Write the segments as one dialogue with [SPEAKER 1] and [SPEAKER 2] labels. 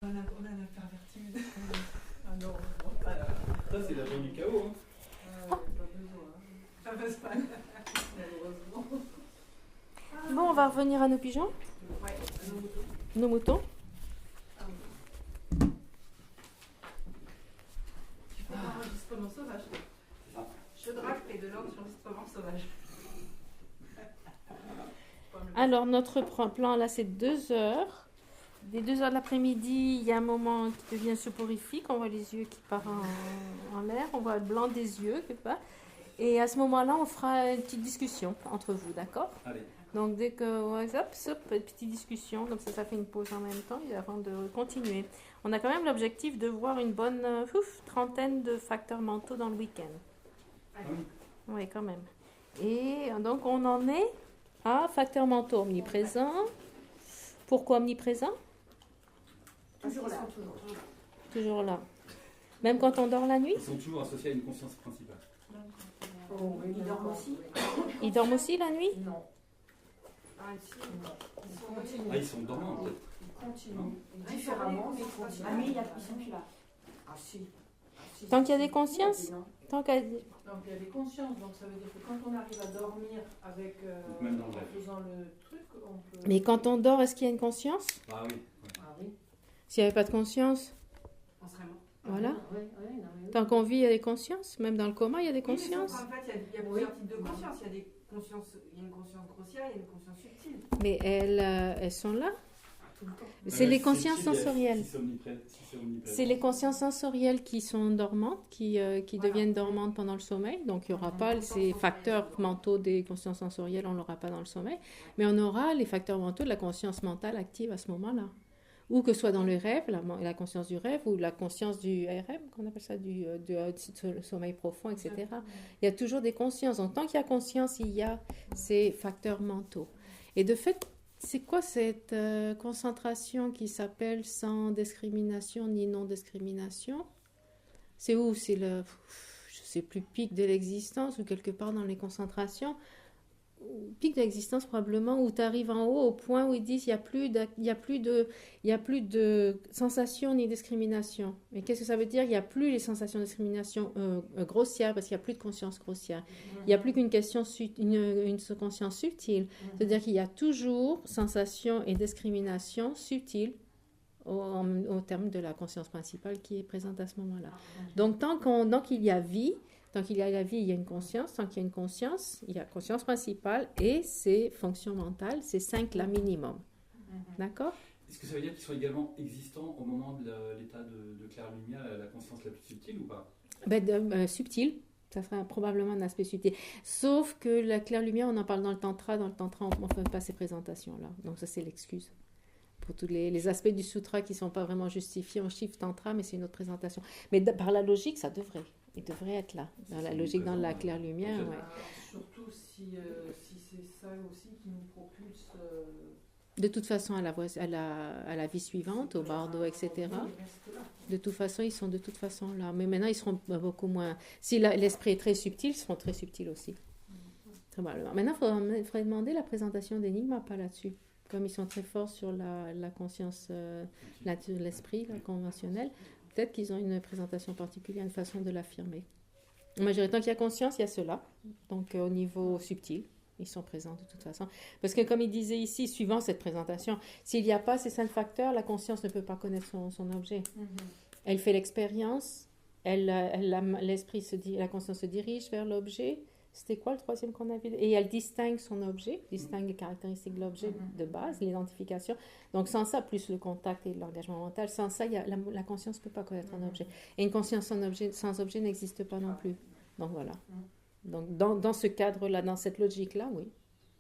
[SPEAKER 1] On a la pervertitude. Ah non, pas là.
[SPEAKER 2] Ça, c'est la journée du chaos. Hein.
[SPEAKER 1] Pas besoin. Pas besoin. Malheureusement.
[SPEAKER 3] Bon, on va revenir à nos pigeons,
[SPEAKER 1] Ouais, nos moutons.
[SPEAKER 3] nos moutons.
[SPEAKER 1] Tu fais l'enregistrement sauvage. Je drague et de l'enregistrement sauvage.
[SPEAKER 3] Alors, notre plan, là, c'est 2 heures. Dès 2 heures de l'après-midi, il y a un moment qui devient soporifique. On voit les yeux qui partent en l'air. On voit le blanc des yeux quelque part. Et à ce moment-là, on fera une petite discussion entre vous, d'accord?
[SPEAKER 2] Allez.
[SPEAKER 3] Donc, dès que... Hop, petite discussion. Comme ça fait une pause en même temps et avant de continuer. On a quand même l'objectif de voir une bonne trentaine de facteurs mentaux dans le week-end. Oui, quand même. Et donc, on en est à facteurs mentaux omniprésents. Pourquoi omniprésents?
[SPEAKER 1] Toujours là.
[SPEAKER 3] Toujours là. Même quand on dort la nuit?
[SPEAKER 2] Ils sont toujours associés à une conscience principale.
[SPEAKER 4] Oh, ils dorment aussi?
[SPEAKER 3] Ils dorment aussi la nuit?
[SPEAKER 4] Non.
[SPEAKER 1] Ah, si.
[SPEAKER 2] Ah, ils sont dormants en fait.
[SPEAKER 4] Ils continuent. Différemment, mais ils continuent.
[SPEAKER 5] La nuit, ils sont plus là.
[SPEAKER 4] Ah si.
[SPEAKER 3] Tant qu'il y a des consciences? Tant qu'il y a...
[SPEAKER 1] Donc il y a des consciences, donc ça veut dire que quand on arrive à dormir avec
[SPEAKER 2] même dans le
[SPEAKER 1] en
[SPEAKER 2] rêve.
[SPEAKER 1] faisant le truc, on peut.
[SPEAKER 3] Mais quand on dort, est-ce qu'il y a une conscience?
[SPEAKER 2] Ah oui.
[SPEAKER 4] Ah oui.
[SPEAKER 3] S'il n'y avait pas de conscience?
[SPEAKER 1] On serait mort.
[SPEAKER 3] Voilà.
[SPEAKER 4] Oui, oui, non,
[SPEAKER 3] Tant qu'on vit, il y a des consciences. Même dans le coma, il y a des
[SPEAKER 1] Oui, mais sauf
[SPEAKER 3] consciences.
[SPEAKER 1] qu'en fait, il y a plusieurs types de conscience. Il y a des consciences, il y a une conscience grossière, il y a une conscience subtile.
[SPEAKER 3] Mais elles sont là.
[SPEAKER 4] tout le temps.
[SPEAKER 3] C'est les
[SPEAKER 2] Si
[SPEAKER 3] consciences
[SPEAKER 2] c'est utile,
[SPEAKER 3] sensorielles.
[SPEAKER 2] Si c'est omniprésent.
[SPEAKER 3] C'est les consciences sensorielles qui sont dormantes, qui deviennent dormantes pendant le sommeil. Donc, il n'y aura pas ces facteurs mentaux des consciences sensorielles, on ne l'aura pas dans le sommeil. Mais on aura les facteurs mentaux de la conscience mentale active à ce moment-là. Ou que ce soit dans le rêve, la conscience du rêve, ou la conscience du RM, qu'on appelle ça, du sommeil profond, etc. Il y a toujours des consciences. Donc, tant qu'il y a conscience, il y a ces facteurs mentaux. Et de fait, c'est quoi cette concentration qui s'appelle sans discrimination ni non-discrimination? C'est où? C'est le, je sais plus, pic de l'existence ou quelque part dans les concentrations? Pic de l'existence probablement, où tu arrives en haut au point où ils disent il n'y a plus de sensation ni discrimination. Mais qu'est-ce que ça veut dire? Il n'y a plus les sensations de discrimination grossières parce qu'il n'y a plus de conscience grossière. Il n'y a plus qu'une une conscience subtile. C'est-à-dire qu'il y a toujours sensation et discrimination subtile au terme de la conscience principale qui est présente à ce moment-là. Donc, tant qu'il y a vie, tant qu'il y a la vie, il y a une conscience. Tant qu'il y a une conscience, il y a conscience principale et ses fonctions mentales, c'est 5 là minimum. D'accord?
[SPEAKER 2] Est-ce que ça veut dire qu'ils sont également existants au moment de l'état de claire lumière, la conscience la plus subtile ou pas?
[SPEAKER 3] Subtil. Ça sera probablement un aspect subtil. Sauf que la claire lumière, on en parle dans le tantra. Dans le tantra, on ne fait pas ces présentations-là. Donc ça, c'est l'excuse. Pour tous les aspects du sutra qui ne sont pas vraiment justifiés, on chiffre tantra, mais c'est une autre présentation. Mais par la logique, ça devrait. Il devrait être là. Dans la logique, dans la claire lumière, ouais.
[SPEAKER 1] Surtout si c'est ça aussi qui nous propulse.
[SPEAKER 3] De toute façon, à la vie suivante, au bardo, etc. De toute façon, ils sont de toute façon là. Mais maintenant, ils seront beaucoup moins... Si l'esprit est très subtil, ils seront très subtils aussi. Probablement. Maintenant, il faudrait demander la présentation d'Enigma, pas là-dessus. Comme ils sont très forts sur la conscience, l'esprit conventionnel, peut-être qu'ils ont une présentation particulière, une façon de l'affirmer. Moi, je dirais, tant qu'il y a conscience, il y a cela. Donc, au niveau subtil, ils sont présents de toute façon. Parce que, comme il disait ici, suivant cette présentation, s'il n'y a pas ces 5 facteurs, la conscience ne peut pas connaître son objet. Elle fait l'expérience, l'esprit la conscience se dirige vers l'objet. C'était quoi le troisième qu'on avait? Et elle distingue son objet, distingue les caractéristiques de l'objet de base, l'identification. Donc sans ça, plus le contact et l'engagement mental, sans ça, la conscience ne peut pas connaître un objet. Et une conscience sans objet n'existe pas non plus. Donc voilà. Donc dans ce cadre-là, dans cette logique-là, oui,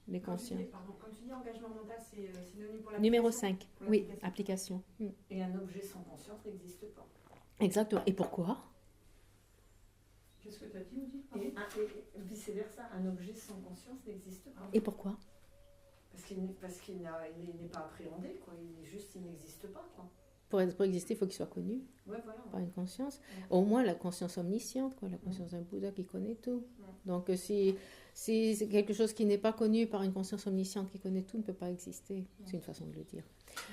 [SPEAKER 3] les consciences.
[SPEAKER 1] Pardon, quand tu dis engagement mental, c'est synonyme pour la
[SPEAKER 3] Numéro 5, oui, application.
[SPEAKER 4] Et un objet sans conscience n'existe pas.
[SPEAKER 3] Exactement. Et pourquoi?
[SPEAKER 1] Qu'est-ce que tu as dit, Oudi?
[SPEAKER 4] Et vice-versa, un objet sans conscience n'existe pas.
[SPEAKER 3] Et pourquoi?
[SPEAKER 4] Parce qu'il n'est pas appréhendé, quoi. Il n'existe pas, quoi.
[SPEAKER 3] pour exister, il faut qu'il soit connu par une conscience. Au moins la conscience omnisciente, quoi, la conscience d'un Bouddha qui connaît tout. Donc si c'est quelque chose qui n'est pas connu par une conscience omnisciente qui connaît tout, ne peut pas exister. C'est une façon de le dire.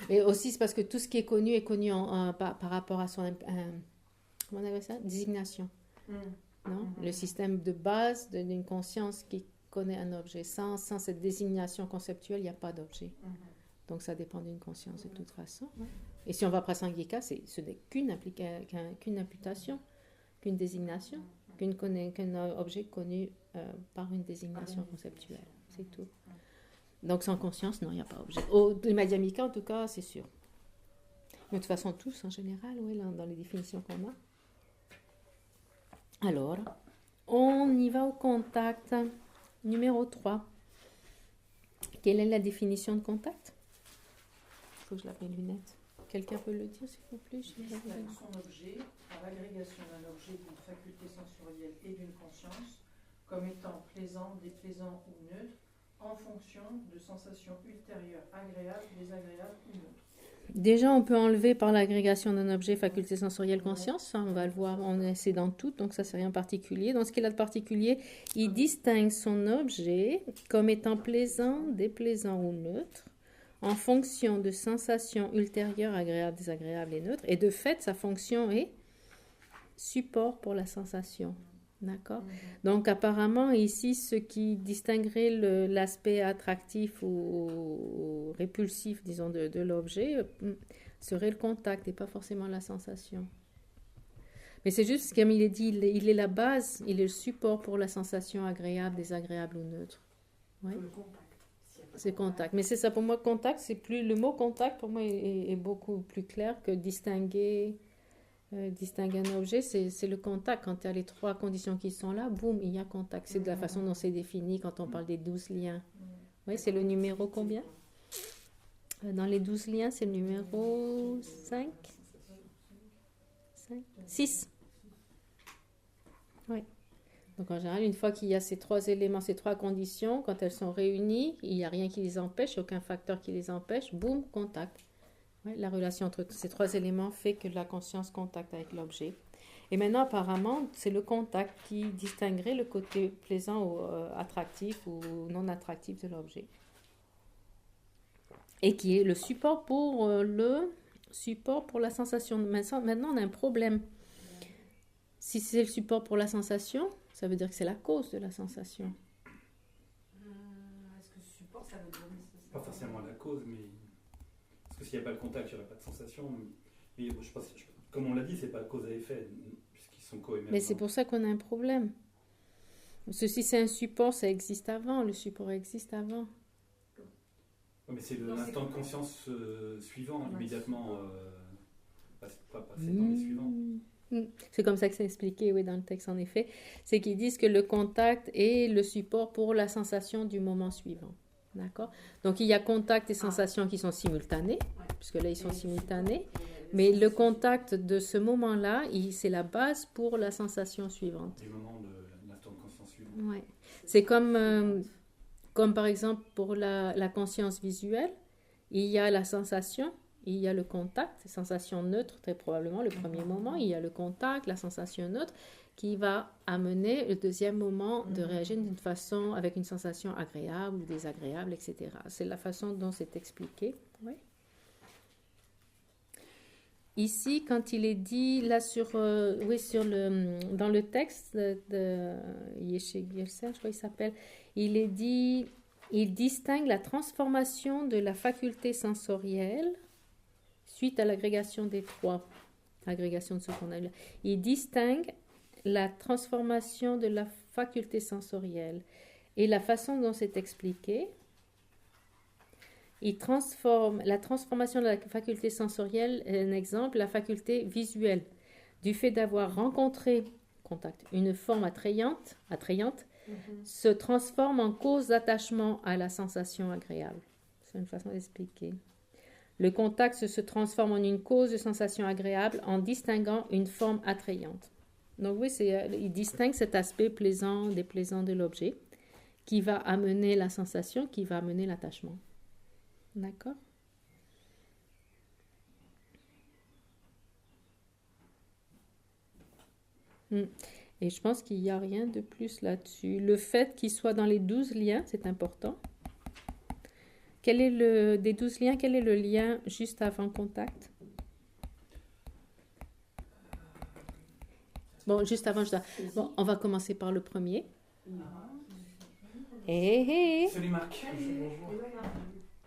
[SPEAKER 3] Et aussi, c'est parce que tout ce qui est connu par rapport à son... comment on appelle ça? Désignation. Non? Le système de base d'une conscience qui connaît un objet. Sans cette désignation conceptuelle, il n'y a pas d'objet. Donc ça dépend d'une conscience de toute façon. Et si on va prasangika, ce n'est qu'une imputation, qu'une désignation, qu'un objet connu par une désignation conceptuelle. C'est tout. Donc sans conscience, non, il n'y a pas d'objet. Les madhyamika, en tout cas, c'est sûr. Mais de toute façon, tous en général, oui, dans les définitions qu'on a. Alors, on y va au contact numéro 3. Quelle est la définition de contact? Il faut que je lave mes lunettes. Quelqu'un peut le dire, s'il vous plaît?
[SPEAKER 5] Distingue son objet par l'agrégation d'un objet d'une faculté sensorielle et d'une conscience comme étant plaisant, déplaisant ou neutre en fonction de sensations ultérieures agréables, désagréables ou neutres.
[SPEAKER 3] Déjà, on peut enlever par l'agrégation d'un objet faculté sensorielle conscience. Ça, on va le voir, c'est dans tout, donc ça, c'est rien de particulier. Dans ce qu'il a de particulier, il distingue son objet comme étant plaisant, déplaisant ou neutre en fonction de sensations ultérieures, agréables, désagréables et neutres. Et de fait, sa fonction est support pour la sensation. D'accord? Donc, apparemment, ici, ce qui distinguerait l'aspect attractif ou répulsif, disons, de l'objet serait le contact et pas forcément la sensation. Mais c'est juste, comme il est dit, il est la base, il est le support pour la sensation agréable, désagréable ou neutre. Ouais.
[SPEAKER 5] Le contact.
[SPEAKER 3] C'est contact. Mais c'est ça, pour moi, contact, c'est plus... Le mot contact, pour moi, est beaucoup plus clair que distinguer un objet, c'est le contact. Quand il y a les 3 conditions qui sont là, boum, il y a contact. C'est de la façon dont c'est défini quand on parle des 12 liens. Oui, c'est le numéro combien? Dans les 12 liens, c'est le numéro 5? 6. Oui. Donc en général, une fois qu'il y a ces 3 éléments, ces 3 conditions, quand elles sont réunies, il n'y a rien qui les empêche, aucun facteur qui les empêche, boum, contact. Ouais, la relation entre ces 3 éléments fait que la conscience contacte avec l'objet. Et maintenant, apparemment, c'est le contact qui distinguerait le côté plaisant ou attractif ou non attractif de l'objet. Et qui est le support pour la sensation. Maintenant, on a un problème. Si c'est le support pour la sensation, ça veut dire que c'est la cause de la sensation.
[SPEAKER 1] Est-ce que support, ça veut dire...
[SPEAKER 2] Pas forcément la cause, mais... Parce que s'il n'y a pas le contact, il n'y aurait pas de sensation. Mais je pense, comme on l'a dit, c'est pas cause à effet, puisqu'ils sont coémergents.
[SPEAKER 3] Mais c'est pour ça qu'on a un problème. Parce que si c'est un support, ça existe avant. Le support existe avant.
[SPEAKER 2] Oui, mais c'est l'instant de conscience suivant, immédiatement. Pas c'est dans les suivants.
[SPEAKER 3] C'est comme ça que c'est expliqué, oui, dans le texte, en effet. C'est qu'ils disent que le contact est le support pour la sensation du moment suivant. D'accord? Donc, il y a contact et sensation qui sont simultanés, puisque là, ils sont simultanés. Mais le contact de ce moment-là, c'est la base pour la sensation suivante.
[SPEAKER 2] Du moment de l'instant de conscience suivant.
[SPEAKER 3] Ouais. C'est comme par exemple pour la conscience visuelle, il y a la sensation, il y a le contact, sensation neutre très probablement le premier moment, il y a le contact, la sensation neutre qui va amener le deuxième moment de réagir d'une façon avec une sensation agréable ou désagréable, etc. C'est la façon dont c'est expliqué. Oui. Ici, quand il est dit là dans le texte de Yeshe Gyaltsen, je crois qu'il s'appelle, il est dit, il distingue la transformation de la faculté sensorielle suite à l'agrégation des 3, l'agrégation de ce qu'on a là. Il distingue la transformation de la faculté sensorielle et la façon dont c'est expliqué. Il transforme la transformation de la faculté sensorielle, un exemple, la faculté visuelle, du fait d'avoir rencontré une forme attrayante, se transforme en cause d'attachement à la sensation agréable. C'est une façon d'expliquer. Le contact se transforme en une cause de sensation agréable en distinguant une forme attrayante. Donc oui, il distingue cet aspect plaisant, déplaisant de l'objet qui va amener la sensation, qui va amener l'attachement. D'accord? Et je pense qu'il n'y a rien de plus là-dessus. Le fait qu'il soit dans les 12 liens, c'est important. Des 12 liens, quel est le lien juste avant contact? Bon, juste avant, bon, on va commencer par le premier.
[SPEAKER 2] Salut Marc.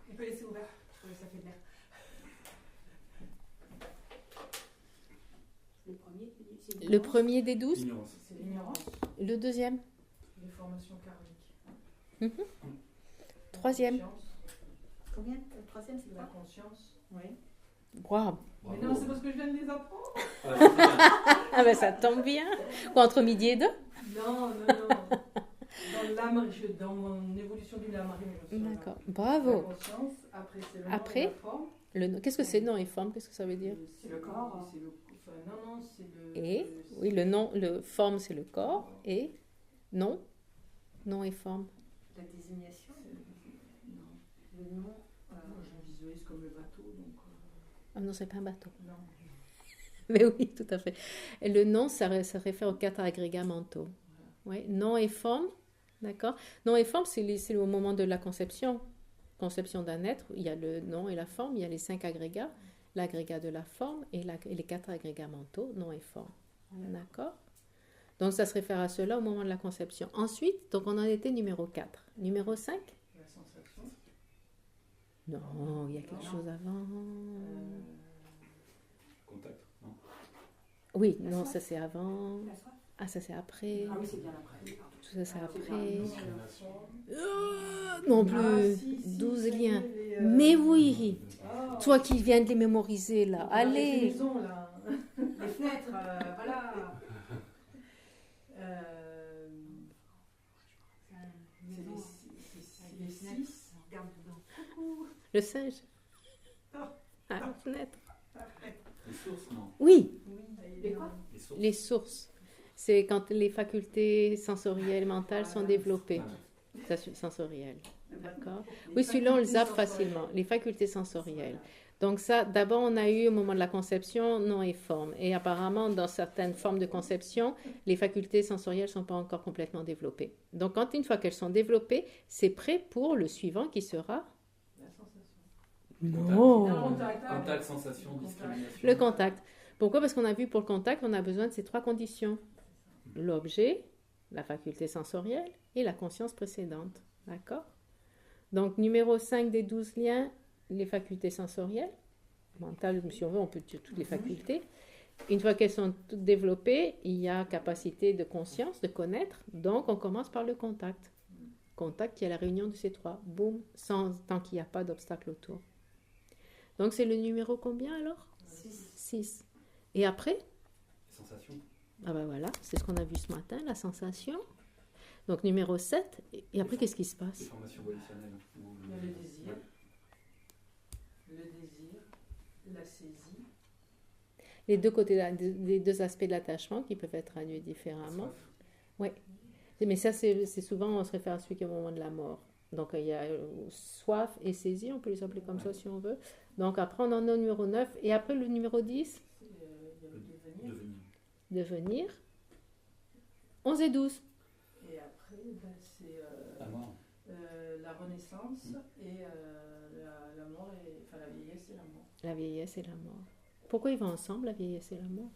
[SPEAKER 1] On peut laisser ouvert, ça fait de l'air.
[SPEAKER 3] Le premier des 12?
[SPEAKER 2] Ignorance.
[SPEAKER 5] C'est l'ignorance,
[SPEAKER 3] Le deuxième?
[SPEAKER 5] les formations karmiques.
[SPEAKER 3] Troisième?
[SPEAKER 5] Conscience,
[SPEAKER 4] Combien? Le troisième, c'est
[SPEAKER 5] la
[SPEAKER 4] quoi?
[SPEAKER 5] conscience.
[SPEAKER 4] Oui.
[SPEAKER 3] Waouh!
[SPEAKER 1] Mais non, c'est parce que je viens de les apprendre.
[SPEAKER 3] Ah ben ça tombe bien. Quoi, entre midi et deux?
[SPEAKER 1] Non. Dans mon évolution du lama.
[SPEAKER 3] D'accord.
[SPEAKER 5] La
[SPEAKER 3] Bravo.
[SPEAKER 5] conscience, après c'est le nom
[SPEAKER 3] Après
[SPEAKER 5] et la forme.
[SPEAKER 3] Qu'est-ce que c'est nom et forme? Qu'est-ce que ça veut dire?
[SPEAKER 5] C'est le corps. C'est le, enfin, non, c'est le...
[SPEAKER 3] Et oui, le nom, le forme, c'est le corps. Et nom? Nom et forme.
[SPEAKER 4] La désignation.
[SPEAKER 5] Non.
[SPEAKER 4] Le nom.
[SPEAKER 5] Moi, je me visualise comme le bateau, donc...
[SPEAKER 3] Ah non, c'est pas un bateau.
[SPEAKER 5] non.
[SPEAKER 3] Mais oui, tout à fait. Et le nom, ça réfère aux 4 agrégats mentaux. Oui, nom et forme, d'accord. Nom et forme, c'est au moment de la conception. Conception d'un être, il y a le nom et la forme, il y a les 5 agrégats, l'agrégat de la forme et les 4 agrégats mentaux, nom et forme. D'accord. Donc ça se réfère à cela au moment de la conception. Ensuite, donc on en était numéro 4. Numéro 5?
[SPEAKER 5] La sensation.
[SPEAKER 3] Non, il y a quelque chose avant.
[SPEAKER 2] Contact, non.
[SPEAKER 3] Oui, non, ça c'est avant.
[SPEAKER 4] La soif.
[SPEAKER 3] Ah, ça c'est après.
[SPEAKER 4] Ah oui, c'est bien après.
[SPEAKER 3] Tout ça c'est
[SPEAKER 4] Ah,
[SPEAKER 3] après.
[SPEAKER 2] Discrimination.
[SPEAKER 3] Non
[SPEAKER 5] Ah,
[SPEAKER 3] plus.
[SPEAKER 5] si,
[SPEAKER 3] 12
[SPEAKER 5] ça y est,
[SPEAKER 3] liens.
[SPEAKER 5] les,
[SPEAKER 3] Mais oui.
[SPEAKER 5] ah,
[SPEAKER 3] Toi qui viens de les mémoriser là.
[SPEAKER 5] les
[SPEAKER 3] Allez.
[SPEAKER 5] maisons, là.
[SPEAKER 1] Les fenêtres, voilà.
[SPEAKER 5] C'est les 6.
[SPEAKER 1] Regarde dedans.
[SPEAKER 3] Le singe. Ah, la fenêtre.
[SPEAKER 2] Les sources, non.
[SPEAKER 3] Oui,
[SPEAKER 1] Les quoi?
[SPEAKER 2] Les sources.
[SPEAKER 3] les sources. C'est quand les facultés sensorielles, mentales sont développées.
[SPEAKER 2] Ah,
[SPEAKER 3] Sensorielles. D'accord. Oui, celui-là, on le zappe facilement. Les facultés sensorielles. Donc ça, d'abord, on a eu au moment de la conception, nom et forme. Et apparemment, dans certaines formes de conception, les facultés sensorielles ne sont pas encore complètement développées. Donc, une fois qu'elles sont développées, c'est prêt pour le suivant qui sera...
[SPEAKER 5] La sensation.
[SPEAKER 3] Non.
[SPEAKER 2] Contact, sensation, discrimination.
[SPEAKER 3] Le contact. Pourquoi? Parce qu'on a vu pour le contact, on a besoin de ces 3 conditions. L'objet, la faculté sensorielle et la conscience précédente. D'accord? Donc, numéro 5 des 12 liens, les facultés sensorielles. Mentales, si on veut, on peut dire toutes les facultés. Une fois qu'elles sont toutes développées, il y a capacité de conscience, de connaître. Donc, on commence par le contact. Contact qui est la réunion de ces 3. Boum, tant qu'il n'y a pas d'obstacle autour. Donc, c'est le numéro combien alors? 6. Et après?
[SPEAKER 2] Sensation.
[SPEAKER 3] Ah ben voilà, c'est ce qu'on a vu ce matin, la sensation. Donc numéro 7. Et après, qu'est-ce qui se
[SPEAKER 2] Les
[SPEAKER 3] passe?
[SPEAKER 2] formations relationnelles.
[SPEAKER 5] Il y a le désir. Le désir, la saisie.
[SPEAKER 3] Les deux côtés, les 2 aspects de l'attachement qui peuvent être traduits différemment.
[SPEAKER 2] Soif.
[SPEAKER 3] Mais ça, c'est souvent, on se réfère à celui qui est au moment de la mort. Donc il y a soif et saisie, on peut les appeler comme ça si on veut. Donc après, on en a au numéro 9. Et après, le numéro 10,
[SPEAKER 5] Il y a le devenir.
[SPEAKER 3] devenir. 11 et 12.
[SPEAKER 5] Et après, ben, c'est
[SPEAKER 2] La mort.
[SPEAKER 5] la renaissance et la mort, enfin la vieillesse et la mort.
[SPEAKER 3] La vieillesse et la mort. Pourquoi ils vont ensemble, la vieillesse et la mort?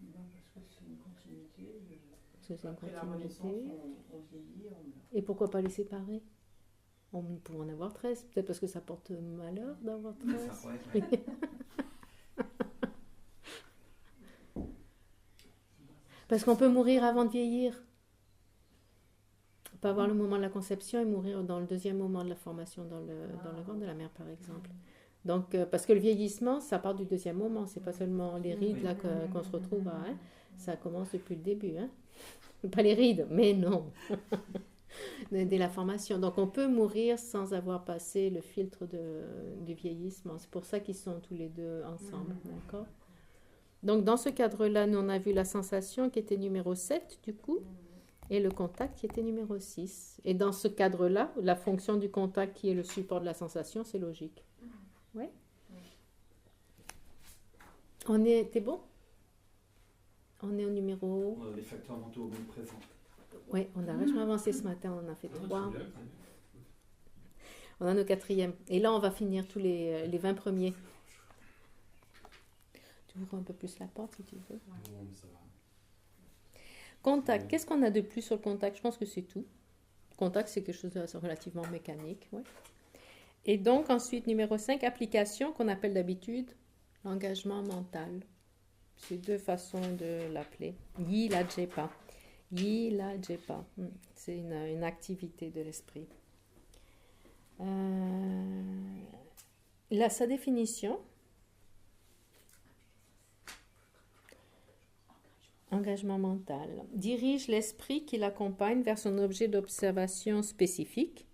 [SPEAKER 5] Non, parce que c'est une continuité.
[SPEAKER 3] Parce que c'est une
[SPEAKER 5] Après la
[SPEAKER 3] continuité.
[SPEAKER 5] renaissance, on vieillit, on meurt.
[SPEAKER 3] Et pourquoi pas les séparer? On peut en avoir 13. Peut-être parce que ça porte malheur d'avoir 13.
[SPEAKER 2] Ça, ouais.
[SPEAKER 3] Parce qu'on peut mourir avant de vieillir. On peut avoir le moment de la conception et mourir dans le deuxième moment de la formation dans le ventre de la mère, par exemple. Donc, parce que le vieillissement, ça part du deuxième moment. C'est pas seulement les rides là qu'on se retrouve à. Hein. Ça commence depuis le début. Hein. Pas les rides, mais non. Dès la formation. Donc, on peut mourir sans avoir passé le filtre du vieillissement. C'est pour ça qu'ils sont tous les deux ensemble. D'accord? Donc, dans ce cadre-là, nous, on a vu la sensation qui était numéro 7, du coup, et le contact qui était numéro 6. Et dans ce cadre-là, la fonction du contact qui est le support de la sensation, c'est logique. Ouais? T'es bon? On est au numéro...
[SPEAKER 2] Les facteurs mentaux omniprésents.
[SPEAKER 3] Oui, on a vachement avancé ce matin, on en a fait 3. On en est au 4e. Et là, on va finir tous les 20 premiers. Tu ouvres un peu plus la porte si tu veux.
[SPEAKER 2] Non, mais ça va.
[SPEAKER 3] Contact. Qu'est-ce qu'on a de plus sur le contact? Je pense que c'est tout. Contact, c'est quelque chose de relativement mécanique. Ouais. Et donc, ensuite, numéro 5, application qu'on appelle d'habitude l'engagement mental. C'est 2 façons de l'appeler. Yi la jepa. Yi la jepa. C'est une activité de l'esprit. Là, sa définition. Engagement mental. Dirige l'esprit qui l'accompagne vers son objet d'observation spécifique.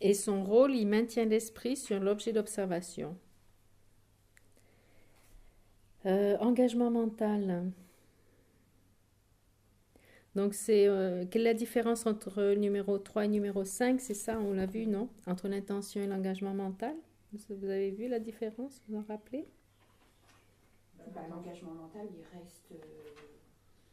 [SPEAKER 3] Et son rôle, il maintient l'esprit sur l'objet d'observation. Engagement mental. Donc, quelle est la différence entre numéro 3 et numéro 5? C'est ça, on l'a vu, non? Entre l'intention et l'engagement mental. Vous avez vu la différence? Vous en rappelez?
[SPEAKER 6] L'engagement mental, il reste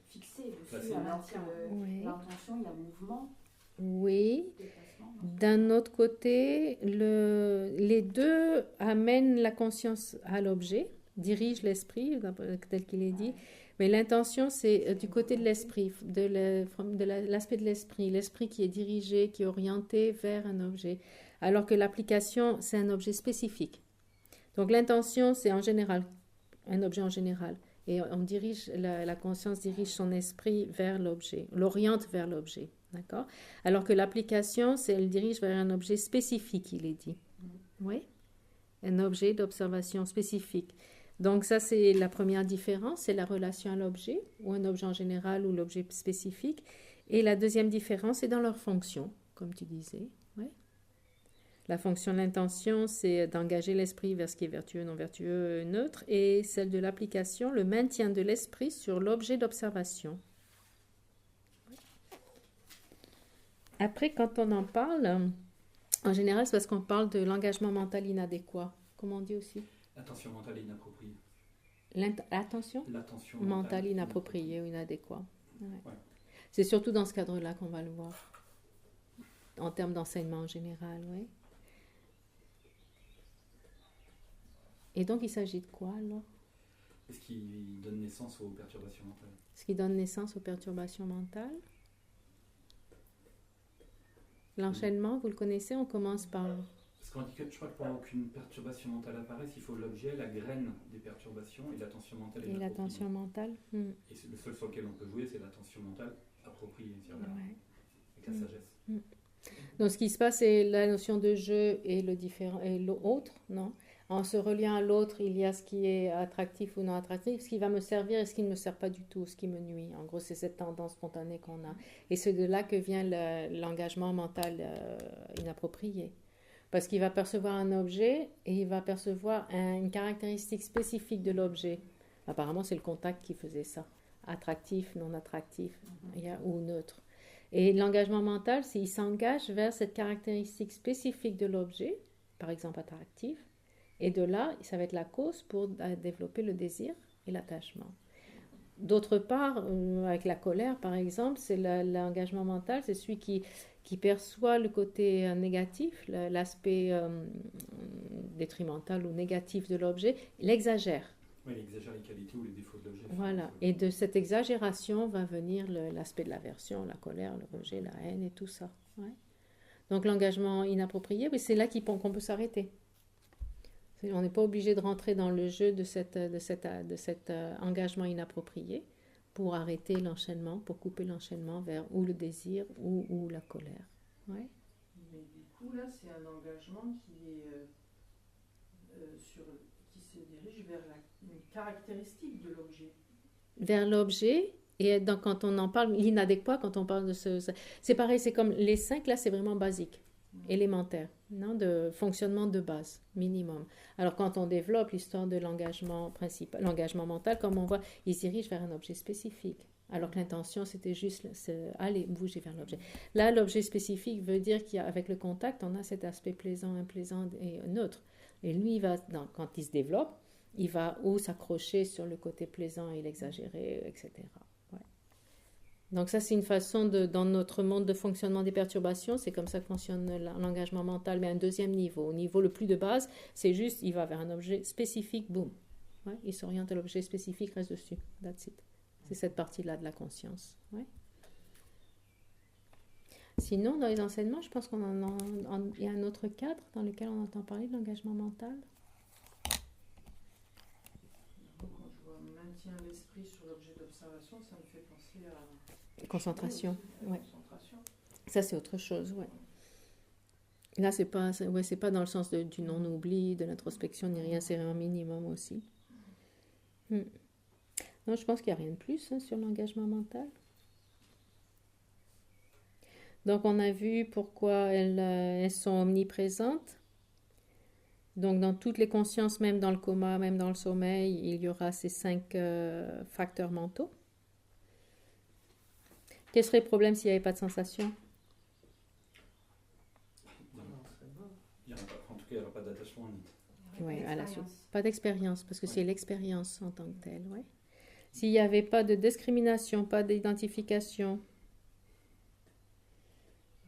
[SPEAKER 6] fixé dessus,
[SPEAKER 2] Placé.
[SPEAKER 6] alors que
[SPEAKER 3] Oui.
[SPEAKER 6] l'intention, il y a mouvement,
[SPEAKER 3] Oui.
[SPEAKER 6] déplacement.
[SPEAKER 3] D'un autre côté, les deux amènent la conscience à l'objet, dirigent l'esprit, tel qu'il est dit. Mais l'intention, c'est du côté de l'esprit, de l'aspect de l'esprit. L'esprit qui est dirigé, qui est orienté vers un objet. Alors que l'application, c'est un objet spécifique. Donc l'intention, c'est en général, un objet en général. Et on dirige, la conscience dirige son esprit vers l'objet, l'oriente vers l'objet. D'accord? Alors que l'application, elle dirige vers un objet spécifique, il est dit. Oui? Un objet d'observation spécifique. Donc ça, c'est la première différence, c'est la relation à l'objet, ou un objet en général ou l'objet spécifique. Et la deuxième différence, c'est dans leur fonction, comme tu disais. Oui? La fonction de l'intention, c'est d'engager l'esprit vers ce qui est vertueux, non vertueux, neutre. Et celle de l'application, le maintien de l'esprit sur l'objet d'observation. Après, quand on en parle, en général, c'est parce qu'on parle de l'engagement mental inadéquat. Comment on dit aussi?
[SPEAKER 2] L'attention mentale inappropriée.
[SPEAKER 3] L'attention
[SPEAKER 2] L'attention
[SPEAKER 3] mentale inappropriée ou inadéquat. Ouais.
[SPEAKER 2] Ouais.
[SPEAKER 3] C'est surtout dans ce cadre-là qu'on va le voir. En termes d'enseignement en général, oui. Et donc, il s'agit de quoi, alors?
[SPEAKER 2] Ce qui donne naissance aux perturbations mentales.
[SPEAKER 3] Ce qui donne naissance aux perturbations mentales. L'enchaînement, vous le connaissez, on commence par...
[SPEAKER 2] Parce qu'on dit que je crois que pour qu'une perturbation mentale apparaisse, il faut l'objet, la graine des perturbations et l'attention mentale
[SPEAKER 3] Et
[SPEAKER 2] inappropriée.
[SPEAKER 3] l'attention mentale.
[SPEAKER 2] Et c'est le seul sur lequel on peut jouer, c'est l'attention mentale appropriée, c'est-à-dire
[SPEAKER 3] Ouais.
[SPEAKER 2] avec la sagesse.
[SPEAKER 3] Donc, ce qui se passe, c'est la notion de jeu et le différent et l'autre, non? En se reliant à l'autre, il y a ce qui est attractif ou non attractif, ce qui va me servir et ce qui ne me sert pas du tout, ce qui me nuit. En gros, c'est cette tendance spontanée qu'on a. Et c'est de là que vient l'engagement mental inapproprié. Parce qu'il va percevoir un objet et il va percevoir une caractéristique spécifique de l'objet. Apparemment, c'est le contact qui faisait ça. Attractif, non attractif, ou neutre. Et l'engagement mental, c'est qu'il s'engage vers cette caractéristique spécifique de l'objet, par exemple attractif, et de là, ça va être la cause pour développer le désir et l'attachement. D'autre part, avec la colère, par exemple, c'est l'engagement mental, c'est celui qui perçoit le côté négatif, l'aspect détrimental ou négatif de l'objet, l'exagère.
[SPEAKER 2] Oui, il exagère les qualités ou les défauts de l'objet.
[SPEAKER 3] Voilà. Et de cette exagération va venir l'aspect de l'aversion, la colère, le rejet, la haine et tout ça. Ouais. Donc l'engagement inapproprié, oui, c'est là qu'on peut s'arrêter. On n'est pas obligé de rentrer dans le jeu de cet engagement inapproprié pour arrêter l'enchaînement, pour couper l'enchaînement vers ou le désir ou la colère. Ouais.
[SPEAKER 5] Mais du coup, là, c'est un engagement qui se dirige vers une caractéristique de l'objet.
[SPEAKER 3] Vers l'objet, et donc quand on en parle, l'inadéquat, quand on parle de c'est pareil, c'est comme les 5, là, c'est vraiment basique, élémentaire, non, de fonctionnement de base, minimum. Alors quand on développe l'histoire de l'engagement principal, l'engagement mental, comme on voit, il se dirige vers un objet spécifique. Alors que l'intention, c'était juste aller bouger vers l'objet. Là, l'objet spécifique veut dire qu'avec le contact, on a cet aspect plaisant, implaisant et neutre. Et lui, quand il se développe, il va ou s'accrocher sur le côté plaisant et l'exagérer, etc. Ouais. Donc ça, c'est une façon dans notre monde de fonctionnement des perturbations, c'est comme ça que fonctionne l'engagement mental, mais à un deuxième niveau. Au niveau le plus de base, c'est juste, il va vers un objet spécifique, boum. Ouais, il s'oriente à l'objet spécifique, reste dessus. That's it. C'est cette partie-là de la conscience. Ouais. Sinon, dans les enseignements, je pense il y a un autre cadre dans lequel on entend parler de l'engagement mental.
[SPEAKER 5] Quand je vois maintien l'esprit sur l'objet d'observation, ça me fait penser à
[SPEAKER 3] Concentration. Ouais.
[SPEAKER 5] concentration.
[SPEAKER 3] Ça, c'est autre chose, ouais. Là, c'est pas dans le sens du non-oubli, de l'introspection, ni rien, c'est un minimum aussi. Non, je pense qu'il n'y a rien de plus sur l'engagement mental. Donc, on a vu pourquoi elles sont omniprésentes. Donc, dans toutes les consciences, même dans le coma, même dans le sommeil, il y aura ces 5 facteurs mentaux. Quel serait le problème s'il n'y avait pas de sensation?
[SPEAKER 2] En tout cas, il n'y aura pas d'attachement.
[SPEAKER 3] Oui, à la suite. Pas d'expérience, parce que c'est l'expérience en tant que telle. Ouais. S'il n'y avait pas de discrimination, pas d'identification,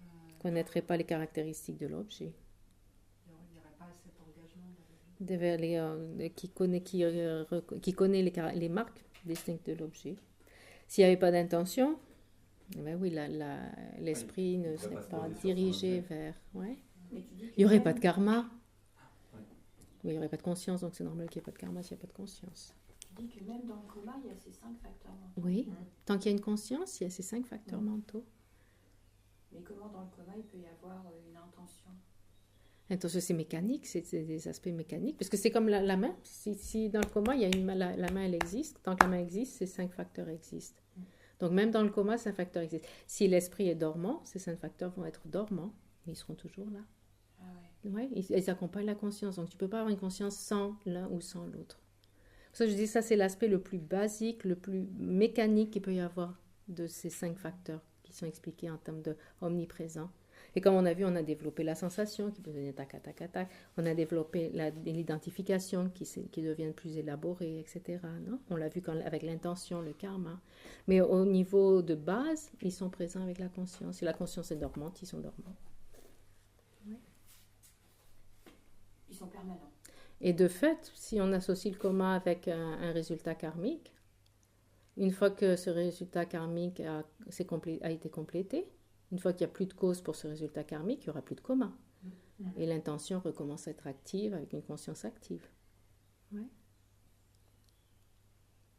[SPEAKER 3] on ne connaîtrait pas les caractéristiques de l'objet.
[SPEAKER 1] Il n'y aurait pas cet engagement.
[SPEAKER 3] Qui connaît les marques distinctes de l'objet. S'il n'y avait pas d'intention, ben oui, l'esprit ne serait pas dirigé vers... Ouais.
[SPEAKER 6] Mais tu dis
[SPEAKER 3] Il n'y aurait pas de karma. Oui, il n'y aurait pas de conscience, donc c'est normal qu'il n'y ait pas de karma s'il n'y a pas de conscience.
[SPEAKER 6] Tu dis que même dans le coma, il y a ces 5 facteurs mentaux.
[SPEAKER 3] Oui, tant qu'il y a une conscience, il y a ces 5 facteurs mentaux.
[SPEAKER 6] Mais comment dans le coma, il peut y avoir une intention?
[SPEAKER 3] Attention, c'est mécanique, c'est des aspects mécaniques, parce que c'est comme la main. Si dans le coma, il y a la main, elle existe. Tant que la main existe, ces 5 facteurs existent. Donc même dans le coma, 5 facteurs existent. Si l'esprit est dormant, ces 5 facteurs vont être dormants, mais ils seront toujours là.
[SPEAKER 6] Ah ouais.
[SPEAKER 3] Ouais, ils accompagnent la conscience. Donc tu ne peux pas avoir une conscience sans l'un ou sans l'autre. Pour ça, je dis ça, c'est l'aspect le plus basique, le plus mécanique qu'il peut y avoir de ces 5 facteurs qui sont expliqués en termes d'omniprésent. Et comme on a vu, on a développé la sensation qui peut devenir tac, tac, tac, tac. On a développé l'identification qui devient plus élaborée, etc. Non? On l'a vu avec l'intention, le karma. Mais au niveau de base, ils sont présents avec la conscience. Si la conscience est dormante, ils sont dormants. Ouais.
[SPEAKER 6] Ils sont permanents.
[SPEAKER 3] Et de fait, si on associe le coma avec un résultat karmique, une fois que ce résultat karmique a été complété, une fois qu'il n'y a plus de cause pour ce résultat karmique, il n'y aura plus de coma. Et l'intention recommence à être active avec une conscience active. Ouais.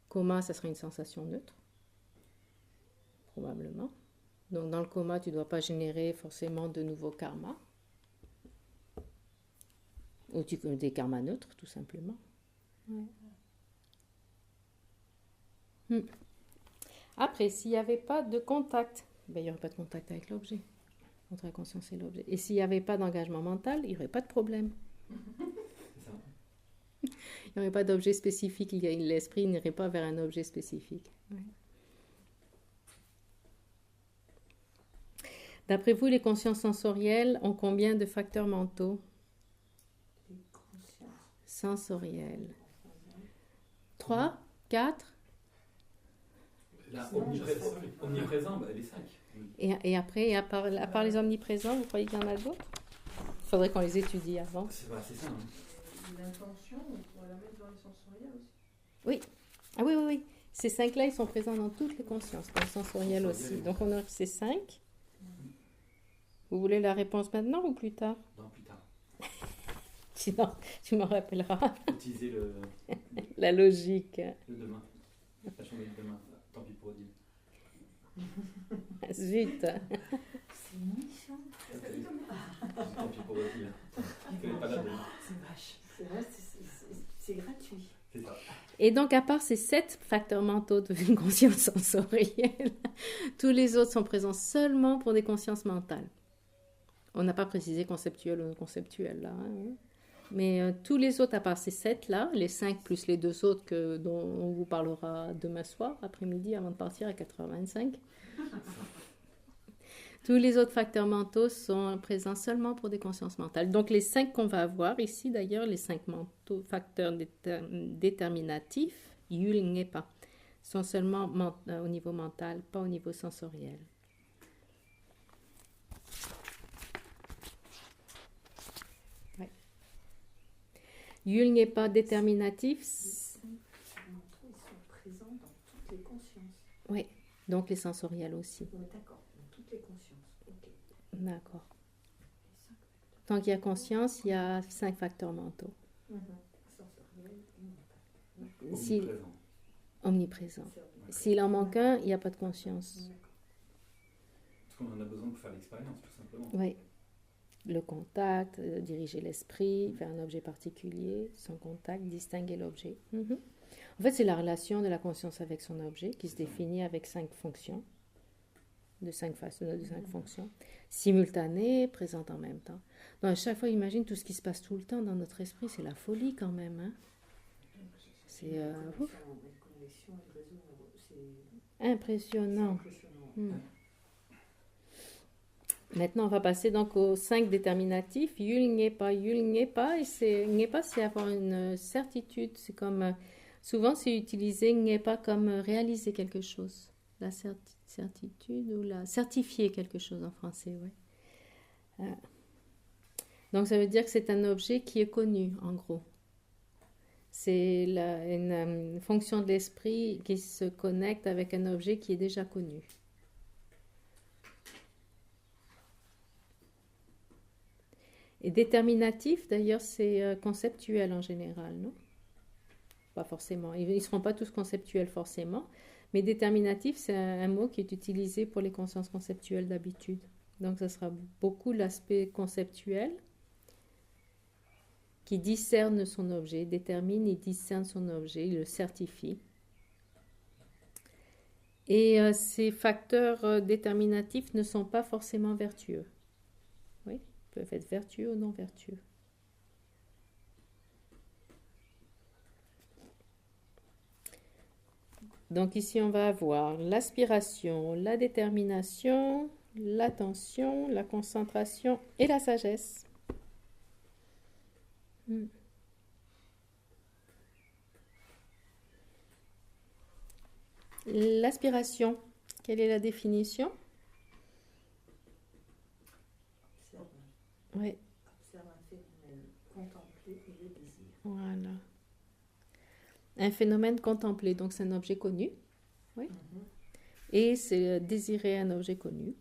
[SPEAKER 3] Coma, ça sera une sensation neutre, probablement. Donc dans le coma, tu ne dois pas générer forcément de nouveaux karmas. Ou des karmas neutres, tout simplement. Ouais. Après, s'il n'y avait pas de contact, ben, il n'y aurait pas de contact avec l'objet, entre la conscience et l'objet. Et s'il n'y avait pas d'engagement mental, il n'y aurait pas de problème.
[SPEAKER 2] C'est ça.
[SPEAKER 3] Il n'y aurait pas d'objet spécifique, l'esprit n'irait pas vers un objet spécifique. Ouais. D'après vous, les consciences sensorielles ont combien de facteurs mentaux? Sensorielles. 3, 4?
[SPEAKER 2] Là, omniprésent, les 5.
[SPEAKER 3] Et après, à part les omniprésents, vous croyez qu'il y en a d'autres? Il faudrait qu'on les étudie avant.
[SPEAKER 2] C'est ça.
[SPEAKER 5] L'intention, on pourrait la mettre dans les sensoriels aussi.
[SPEAKER 3] Oui. Ah oui. Ces 5-là, ils sont présents dans toutes les consciences, dans le sensoriel aussi. Donc on a ces 5. Vous voulez la réponse maintenant ou plus tard?
[SPEAKER 2] Non, plus tard.
[SPEAKER 3] Sinon, tu m'en rappelleras.
[SPEAKER 2] Utiliser
[SPEAKER 3] La logique.
[SPEAKER 2] le demain. La journée de demain. Tant pis pour Odile.
[SPEAKER 3] Zut.
[SPEAKER 6] C'est méchant.
[SPEAKER 2] Tant pis pour Odile. Elle n'est pas là demain.
[SPEAKER 6] C'est vache. C'est vrai, c'est gratuit.
[SPEAKER 2] C'est ça.
[SPEAKER 3] Et donc, à part ces 7 facteurs mentaux d'une conscience sensorielle, tous les autres sont présents seulement pour des consciences mentales. On n'a pas précisé conceptuel ou non conceptuel là. Hein. Mais tous les autres, à part ces 7-là, les 5 plus les 2 autres dont on vous parlera demain soir, après-midi, avant de partir à 4h25, Tous les autres facteurs mentaux sont présents seulement pour des consciences mentales. Donc les 5 qu'on va avoir ici, d'ailleurs, les 5 facteurs déterminatifs, yul ngepa, sont seulement au niveau mental, pas au niveau sensoriel. Ouais. Yul ngepa déterminatif.
[SPEAKER 6] Ils sont présents dans toutes les consciences.
[SPEAKER 3] Oui, donc les sensoriels aussi.
[SPEAKER 6] Oui, d'accord, dans toutes les consciences. Ok.
[SPEAKER 3] D'accord. Tant qu'il y a conscience, il y a 5 facteurs mentaux.
[SPEAKER 6] Sensoriel et mental.
[SPEAKER 3] Si,
[SPEAKER 2] Omniprésent.
[SPEAKER 3] omniprésent.
[SPEAKER 6] C'est-
[SPEAKER 3] S'il en manque un, il n'y a pas de conscience.
[SPEAKER 6] D'accord.
[SPEAKER 2] Parce qu'on en a besoin pour faire l'expérience, tout simplement.
[SPEAKER 3] Oui. Le contact, diriger l'esprit, faire un objet particulier, son contact, distinguer l'objet. Mhm. En fait, c'est la relation de la conscience avec son objet qui se définit avec 5 fonctions, de 5 façons, de 5 fonctions, simultanées, présentes en même temps. Donc, à chaque fois, imagine tout ce qui se passe tout le temps dans notre esprit, c'est la folie quand même. Hein? C'est
[SPEAKER 6] Les
[SPEAKER 3] ouf,
[SPEAKER 6] connexions, les réseaux neuraux, c'est
[SPEAKER 3] impressionnant.
[SPEAKER 6] impressionnant.
[SPEAKER 3] Hmm. Maintenant, on va passer donc aux 5 déterminatifs. Yul ngepa. Yul ngepa, et ngepa, c'est avoir une certitude. C'est comme, souvent, c'est utilisé ngepa comme réaliser quelque chose. La certitude ou la certifier quelque chose en français, oui. Donc, ça veut dire que c'est un objet qui est connu, en gros. C'est une fonction de l'esprit qui se connecte avec un objet qui est déjà connu. Et déterminatif, d'ailleurs, c'est conceptuel en général, non? Pas forcément. Ils ne seront pas tous conceptuels forcément, mais déterminatif, c'est un mot qui est utilisé pour les consciences conceptuelles d'habitude. Donc, ça sera beaucoup l'aspect conceptuel qui discerne son objet, détermine et discerne son objet, il le certifie. Et ces facteurs déterminatifs ne sont pas forcément vertueux. Oui, ils peuvent être vertueux ou non vertueux. Donc ici, on va avoir l'aspiration, la détermination, l'attention, la concentration et la sagesse. L'aspiration, quelle est la définition? Oui,
[SPEAKER 6] Observe un phénomène, contempler et le désir.
[SPEAKER 3] voilà. Un phénomène contemplé, donc c'est un objet connu. Oui. Et c'est désirer un objet connu.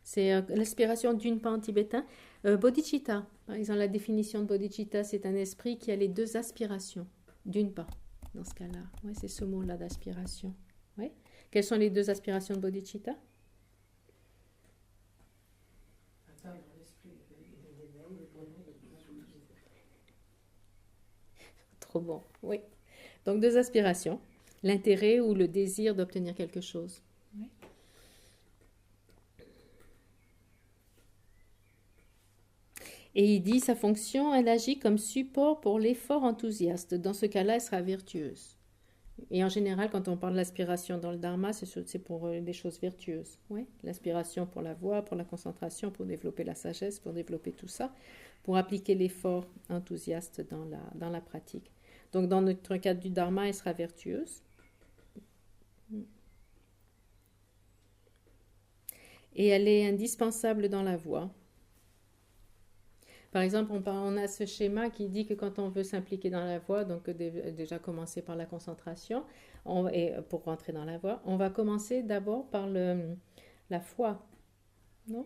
[SPEAKER 3] C'est l'aspiration d'une part en tibétain. Bodhicitta, par exemple, la définition de bodhicitta, c'est un esprit qui a les 2 aspirations, d'une part, dans ce cas-là. Oui, c'est ce mot-là d'aspiration. Oui. Quelles sont les 2 aspirations de bodhicitta?
[SPEAKER 5] Atteindre l'esprit et l'éveil, le bonheur de tous.
[SPEAKER 3] Trop bon, oui. Donc 2 aspirations, l'intérêt ou le désir d'obtenir quelque chose. Oui. Et il dit, sa fonction, elle agit comme support pour l'effort enthousiaste. Dans ce cas-là, elle sera vertueuse. Et en général, quand on parle de l'aspiration dans le dharma, c'est pour des choses vertueuses. Oui. L'aspiration pour la voix, pour la concentration, pour développer la sagesse, pour développer tout ça, pour appliquer l'effort enthousiaste dans la pratique. Donc, dans notre cadre du dharma, elle sera vertueuse. Et elle est indispensable dans la voie. Par exemple, on a ce schéma qui dit que quand on veut s'impliquer dans la voie, donc déjà commencer par la concentration, et pour rentrer dans la voie, on va commencer d'abord par la foi, non?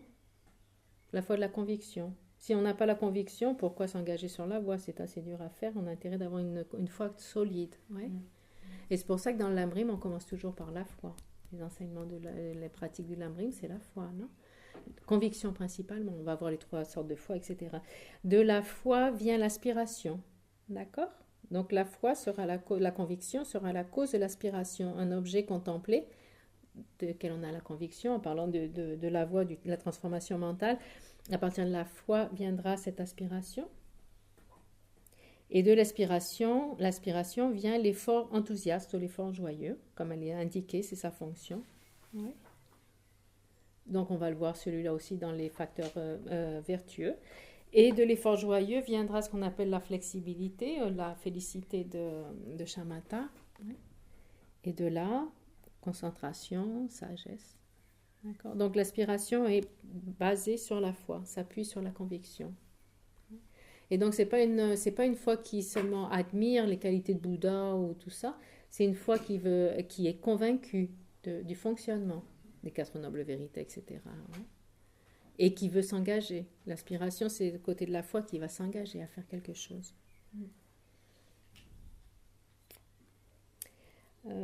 [SPEAKER 3] La foi de la conviction. Si on n'a pas la conviction, pourquoi s'engager sur la voie? C'est assez dur à faire, on a intérêt d'avoir une foi solide. Ouais. Et c'est pour ça que dans le Lamrim, on commence toujours par la foi. Les enseignements les pratiques du Lamrim, c'est la foi, non? Conviction principalement, on va voir les 3 sortes de foi, etc. De la foi vient l'aspiration, d'accord? Donc la foi sera la conviction sera la cause de l'aspiration, un objet contemplé de lequel on a la conviction, en parlant de la voie de la transformation mentale. À partir de la foi viendra cette aspiration. Et de l'aspiration vient l'effort enthousiaste ou l'effort joyeux, comme elle est indiquée, c'est sa fonction. Ouais. Donc on va le voir celui-là aussi dans les facteurs vertueux. Et de l'effort joyeux viendra ce qu'on appelle la flexibilité, la félicité de Shamatha. Ouais. Et de là, concentration, sagesse. D'accord. Donc l'aspiration est basée sur la foi, s'appuie sur la conviction. Et donc c'est pas une foi qui seulement admire les qualités de Bouddha ou tout ça, c'est une foi qui est convaincue du fonctionnement des quatre nobles vérités, etc. Ouais. Et qui veut s'engager. L'aspiration, c'est le côté de la foi qui va s'engager à faire quelque chose. Ouais.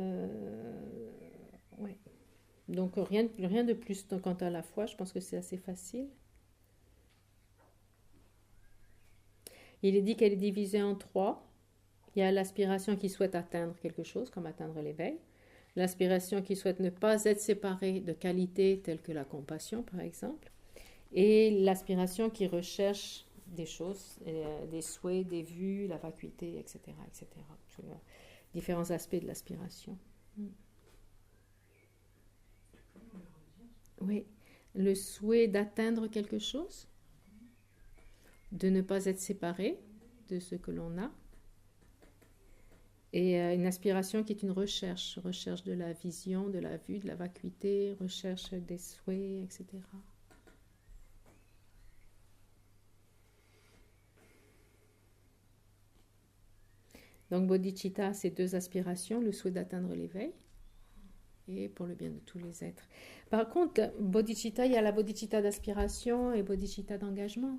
[SPEAKER 3] Donc rien de plus quant à la foi, je pense que c'est assez facile. Il est dit qu'elle est divisée en 3. Il y a l'aspiration qui souhaite atteindre quelque chose, comme atteindre l'éveil. L'aspiration qui souhaite ne pas être séparée de qualités telles que la compassion, par exemple. Et l'aspiration qui recherche des choses, des souhaits, des vues, la vacuité, etc. etc. Différents aspects de l'aspiration. Oui, le souhait d'atteindre quelque chose, de ne pas être séparé de ce que l'on a, et une aspiration qui est une recherche de la vision, de la vue, de la vacuité, recherche des souhaits, etc. Donc bodhicitta, c'est 2 aspirations, le souhait d'atteindre l'éveil et pour le bien de tous les êtres. Par contre, bodhicitta, il y a la bodhicitta d'aspiration et bodhicitta d'engagement.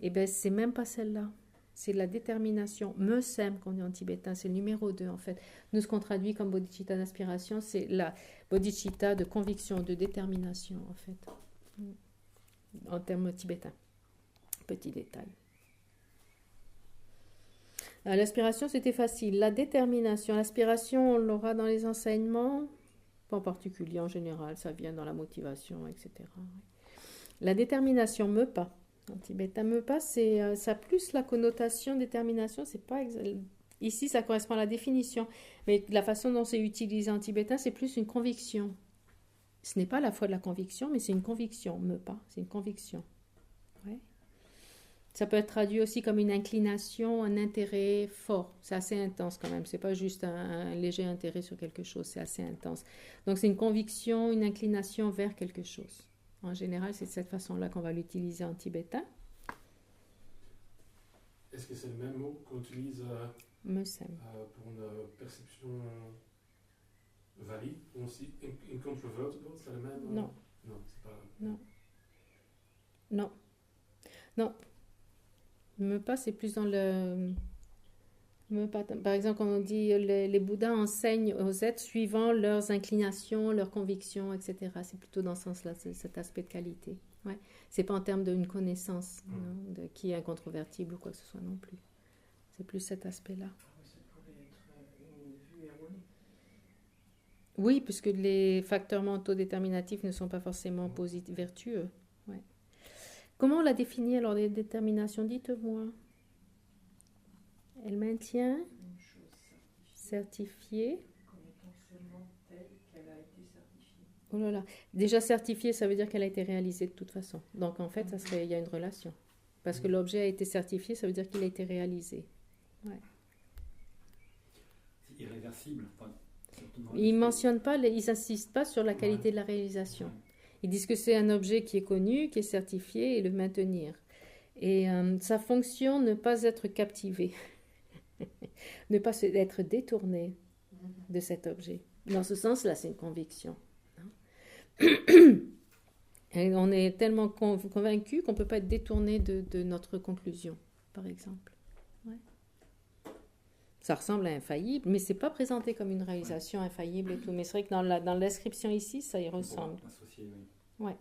[SPEAKER 3] Et bien, c'est même pas celle-là. C'est la détermination. Mesem, qu'on dit en tibétain, c'est le numéro 2 en fait. Nous, ce qu'on traduit comme bodhicitta d'aspiration, c'est la bodhicitta de conviction, de détermination en fait. En termes tibétains. Petit détail. L'aspiration, c'était facile. La détermination, l'aspiration, on l'aura dans les enseignements, pas en particulier en général, ça vient dans la motivation, etc. La détermination, mepa. En tibétain, mepa, ça a plus la connotation détermination, c'est pas ici, ça correspond à la définition, mais la façon dont c'est utilisé en tibétain, c'est plus une conviction. Ce n'est pas la foi de la conviction, mais c'est une conviction, mepa, c'est une conviction. Ouais. Ça peut être traduit aussi comme une inclination, un intérêt fort. C'est assez intense quand même. C'est pas juste un léger intérêt sur quelque chose, c'est assez intense. Donc c'est une conviction, une inclination vers quelque chose. En général, c'est de cette façon-là qu'on va l'utiliser en tibétain.
[SPEAKER 7] Est-ce que c'est le même mot qu'on utilise pour une perception valide ou aussi incontrovertible? C'est le même?
[SPEAKER 3] Non.
[SPEAKER 7] Non, c'est pas...
[SPEAKER 3] Non. Mepa, c'est plus dans le... Mepa, par exemple, quand on dit les Bouddhas enseignent aux êtres suivant leurs inclinations, leurs convictions, etc. C'est plutôt dans ce sens-là, cet aspect de qualité. Ouais. C'est pas en termes d'une connaissance qui est incontrovertible ou quoi que ce soit non plus. C'est plus cet aspect-là.
[SPEAKER 5] Ça pourrait être une vue erronée.
[SPEAKER 3] Oui, puisque les facteurs mentaux déterminatifs ne sont pas forcément vertueux. Ouais. Comment on l'a définit alors les déterminations? Dites-moi. Elle maintient
[SPEAKER 5] Une chose certifiée. Comme étant seulement telle qu'elle a été certifiée.
[SPEAKER 3] Oh là là. Déjà certifiée, ça veut dire qu'elle a été réalisée de toute façon. Donc en fait, il y a une relation. Parce que l'objet a été certifié, ça veut dire qu'il a été réalisé. Ouais.
[SPEAKER 2] C'est irréversible.
[SPEAKER 3] Ils mentionnent pas, ils n'insistent pas sur la qualité de la réalisation. Ils disent que c'est un objet qui est connu, qui est certifié et le maintenir. Et sa fonction, ne pas être captivé, ne pas être détourné de cet objet. Dans ce sens-là, c'est une conviction. Et on est tellement convaincu qu'on ne peut pas être détourné de notre conclusion, par exemple. Ouais. Ça ressemble à infaillible, mais ce n'est pas présenté comme une réalisation infaillible et tout. Mais c'est vrai que dans la description ici, ça y ressemble. Ouais.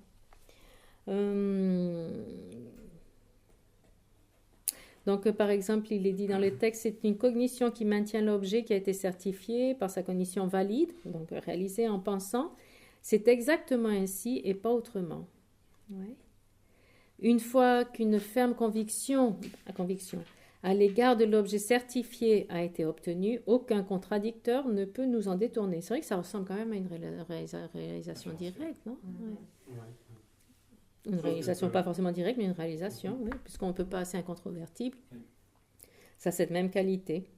[SPEAKER 3] Donc, par exemple, il est dit dans le texte, c'est une cognition qui maintient l'objet qui a été certifié par sa cognition valide, donc réalisée en pensant. C'est exactement ainsi et pas autrement. Ouais. Une fois qu'une ferme conviction À l'égard de l'objet certifié a été obtenu, aucun contradicteur ne peut nous en détourner. C'est vrai que ça ressemble quand même à une réalisation directe, non?
[SPEAKER 7] Ouais.
[SPEAKER 3] Une réalisation pas forcément directe, mais une réalisation, oui, puisqu'on ne peut pas passer incontrovertible. Ça a cette même qualité.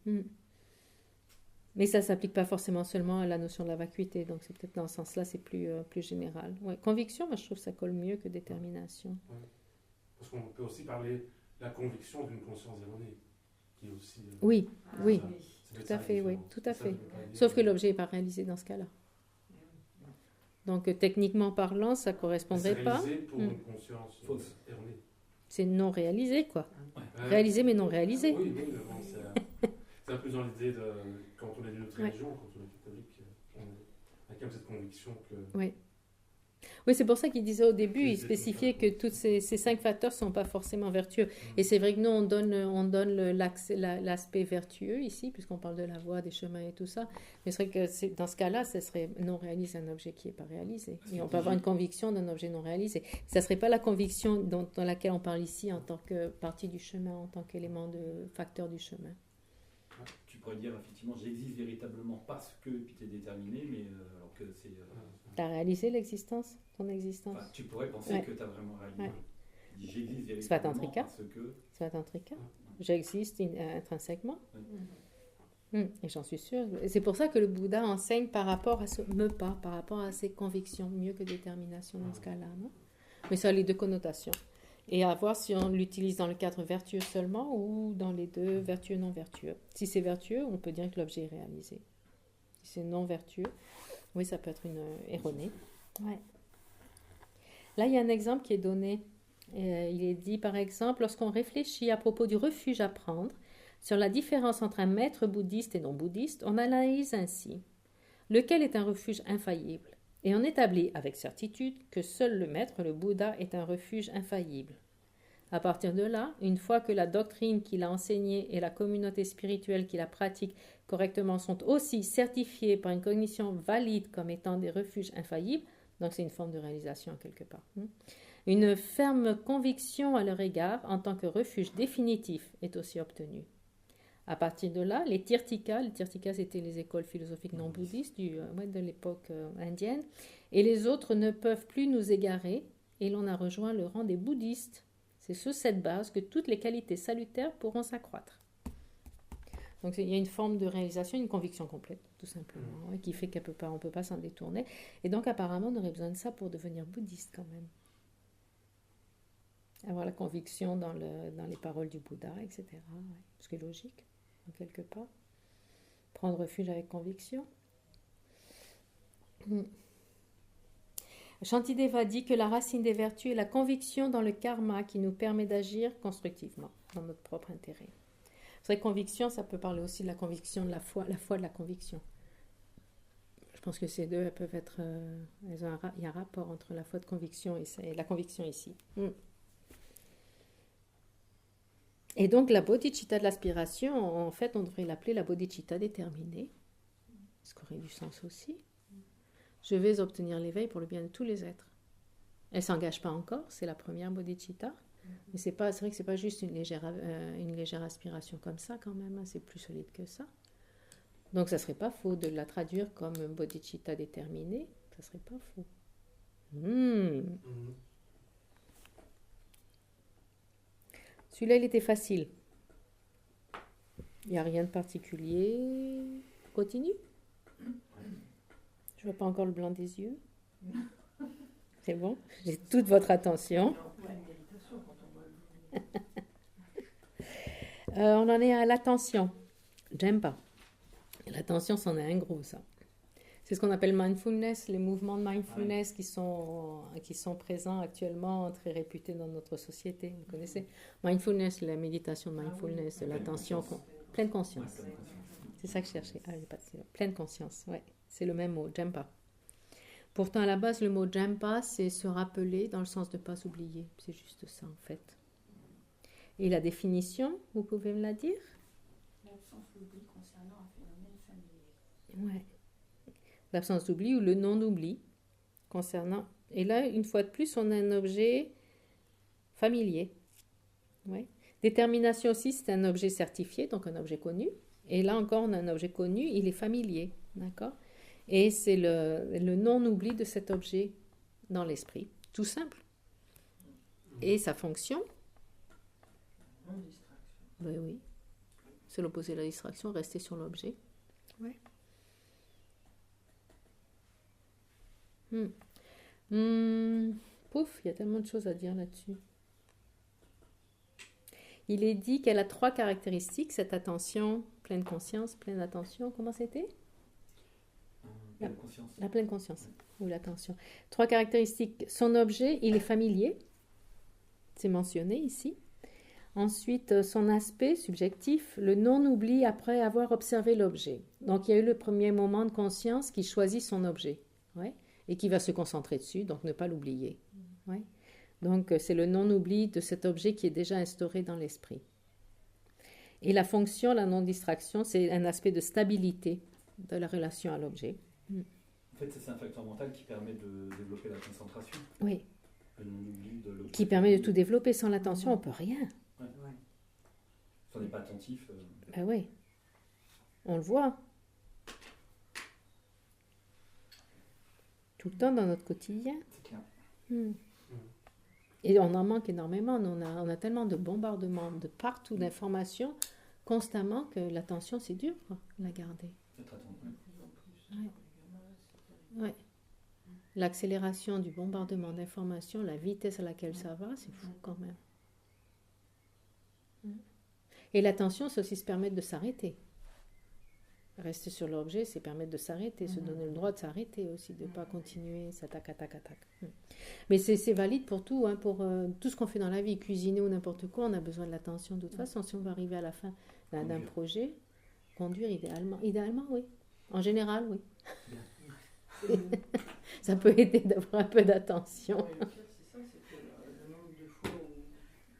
[SPEAKER 3] Mais ça ne s'applique pas forcément seulement à la notion de la vacuité, donc c'est peut-être dans ce sens-là, c'est plus général. Ouais. Conviction, moi je trouve que ça colle mieux que détermination.
[SPEAKER 7] Ouais. Parce qu'on peut aussi parler de la conviction d'une conscience erronée, qui est aussi...
[SPEAKER 3] Oui, oui,
[SPEAKER 7] ça
[SPEAKER 3] tout à fait, oui, tout à fait.
[SPEAKER 7] Ça,
[SPEAKER 3] Sauf que l'objet n'est pas réalisé dans ce cas-là. Donc techniquement parlant, ça ne correspondrait pas.
[SPEAKER 7] C'est réalisé pour une conscience
[SPEAKER 2] fausse,
[SPEAKER 7] erronée.
[SPEAKER 3] C'est non réalisé, quoi.
[SPEAKER 2] Ouais.
[SPEAKER 3] Réalisé mais non réalisé.
[SPEAKER 7] Oui, mais bon, c'est un peu dans l'idée de quand on est d'une autre religion, quand on est catholique, on a quand même cette conviction que...
[SPEAKER 3] Oui, c'est pour ça qu'il disait au début, il spécifiait que tous ces 5 facteurs ne sont pas forcément vertueux. Et c'est vrai que nous, on donne l'aspect vertueux ici, puisqu'on parle de la voie, des chemins et tout ça. Mais c'est vrai que dans ce cas-là, ce serait non réaliser un objet qui n'est pas réalisé. Et on peut avoir une conviction d'un objet non réalisé. Ça ne serait pas la conviction dans laquelle on parle ici en tant que partie du chemin, en tant qu'élément de facteur du chemin.
[SPEAKER 2] Tu pourrais dire, effectivement, j'existe véritablement parce que, puis tu es déterminé, mais alors que c'est...
[SPEAKER 3] Tu as réalisé l'existence, ton existence?
[SPEAKER 2] Tu pourrais penser que tu as vraiment réalisé.
[SPEAKER 3] Ouais.
[SPEAKER 2] Tu dis, j'existe
[SPEAKER 3] C'est pas
[SPEAKER 2] véritablement
[SPEAKER 3] tantrica.
[SPEAKER 2] parce que...
[SPEAKER 3] C'est pas tantrica. J'existe intrinsèquement. Et j'en suis sûre. Et c'est pour ça que le Bouddha enseigne par rapport à ce par rapport à ses convictions, mieux que détermination dans ce cas-là. Non? Mais ça a les deux connotations. Et à voir si on l'utilise dans le cadre vertueux seulement ou dans les deux, vertueux, non vertueux. Si c'est vertueux, on peut dire que l'objet est réalisé. Si c'est non vertueux, oui, ça peut être une erronée. Ouais. Là, il y a un exemple qui est donné. Il est dit, par exemple, lorsqu'on réfléchit à propos du refuge à prendre, sur la différence entre un maître bouddhiste et non bouddhiste, on analyse ainsi. Lequel est un refuge infaillible? Et on établit avec certitude que seul le maître, le Bouddha, est un refuge infaillible. À partir de là, une fois que la doctrine qu'il a enseignée et la communauté spirituelle qui la pratique correctement sont aussi certifiées par une cognition valide comme étant des refuges infaillibles, donc c'est une forme de réalisation quelque part, une ferme conviction à leur égard en tant que refuge définitif est aussi obtenue. À partir de là, les tirtikas c'était les écoles philosophiques non bouddhistes de l'époque indienne, et les autres ne peuvent plus nous égarer, et l'on a rejoint le rang des bouddhistes. C'est sur cette base que toutes les qualités salutaires pourront s'accroître. Donc il y a une forme de réalisation, une conviction complète, tout simplement, qui fait qu'on ne peut pas s'en détourner. Et donc apparemment, on aurait besoin de ça pour devenir bouddhiste quand même. Avoir la conviction dans les paroles du Bouddha, etc. Ouais. Ce qui est logique, en quelque part. Prendre refuge avec conviction. Shantideva dit que la racine des vertus est la conviction dans le karma qui nous permet d'agir constructivement, dans notre propre intérêt. C'est vrai que conviction, ça peut parler aussi de la conviction de la foi de la conviction. Je pense que ces deux, elles peuvent être... il y a un rapport entre la foi de conviction et la conviction ici. Et donc, la bodhicitta de l'aspiration, en fait, on devrait l'appeler la bodhicitta déterminée. Ce qui aurait du sens aussi. Je vais obtenir l'éveil pour le bien de tous les êtres. Elle ne s'engage pas encore, c'est la première bodhicitta. Mais c'est vrai que ce n'est pas juste une légère aspiration comme ça, quand même. C'est plus solide que ça. Donc, ça ne serait pas faux de la traduire comme bodhicitta déterminée. Ça ne serait pas faux. Celui-là, il était facile. Il n'y a rien de particulier. Continue. Je ne vois pas encore le blanc des yeux. C'est bon? J'ai toute votre attention. On en est à l'attention. J'aime pas. L'attention, c'en est un gros, ça. C'est ce qu'on appelle mindfulness, les mouvements de mindfulness qui sont présents actuellement, très réputés dans notre société. Vous connaissez? Mindfulness, la méditation de mindfulness, de l'attention, pleine conscience. C'est ça que je cherchais. Pleine conscience, ouais. C'est le même mot, Jampa. Pourtant, à la base, le mot Jampa, c'est se rappeler dans le sens de ne pas s'oublier. C'est juste ça, en fait. Et la définition, vous pouvez me la dire?
[SPEAKER 6] L'absence d'oubli concernant un phénomène familier.
[SPEAKER 3] Ouais. L'absence d'oubli ou le non-oubli concernant... Et là, une fois de plus, on a un objet familier. Ouais. Détermination aussi, c'est un objet certifié, donc un objet connu. Et là encore, on a un objet connu, il est familier, d'accord? Et c'est le non-oubli de cet objet dans l'esprit, tout simple. Et sa fonction,
[SPEAKER 5] Non-distraction.
[SPEAKER 3] ben oui, c'est l'opposé de la distraction, rester sur l'objet. Ouais. Pouf, il y a tellement de choses à dire là-dessus. Il est dit qu'elle a 3 caractéristiques, cette attention, pleine conscience, pleine attention. Comment c'était?
[SPEAKER 2] Pleine conscience.
[SPEAKER 3] La pleine conscience, ou l'attention. 3 caractéristiques. Son objet, il est familier. C'est mentionné ici. Ensuite, son aspect subjectif, le non-oubli après avoir observé l'objet. Donc, il y a eu le premier moment de conscience qui choisit son objet, ouais, et qui va se concentrer dessus, donc ne pas l'oublier. Ouais. Donc, c'est le non-oubli de cet objet qui est déjà instauré dans l'esprit. Et la fonction, la non-distraction, c'est un aspect de stabilité de la relation à l'objet.
[SPEAKER 2] En fait, c'est un facteur mental qui permet de développer la concentration.
[SPEAKER 3] Oui.
[SPEAKER 2] Le non-oubli de l'objet.
[SPEAKER 3] Qui permet de tout développer. Sans l'attention, on ne peut rien.
[SPEAKER 2] Ouais. Si on n'est pas attentif.
[SPEAKER 3] Ben oui. On le voit. Tout le temps dans notre quotidien.
[SPEAKER 2] C'est clair.
[SPEAKER 3] Et on en manque énormément. On a tellement de bombardements de partout, d'informations, constamment, que l'attention, c'est dur, quoi, la garder.
[SPEAKER 2] Être attentif.
[SPEAKER 3] Ouais. L'accélération du bombardement d'informations, la vitesse à laquelle ça va, c'est fou quand même. Et l'attention, c'est aussi se permettre de s'arrêter. Rester sur l'objet, c'est permettre de s'arrêter, se donner le droit de s'arrêter aussi, de ne pas continuer, ça tac, tac, tac. Mais c'est valide pour tout, hein, pour tout ce qu'on fait dans la vie, cuisiner ou n'importe quoi, on a besoin de l'attention. De toute façon, si on veut arriver à la fin d'un projet, conduire idéalement, oui. En général, oui. Ça peut aider d'avoir un peu d'attention.
[SPEAKER 5] Ouais, le pire, c'est ça, c'est que le nombre de fois où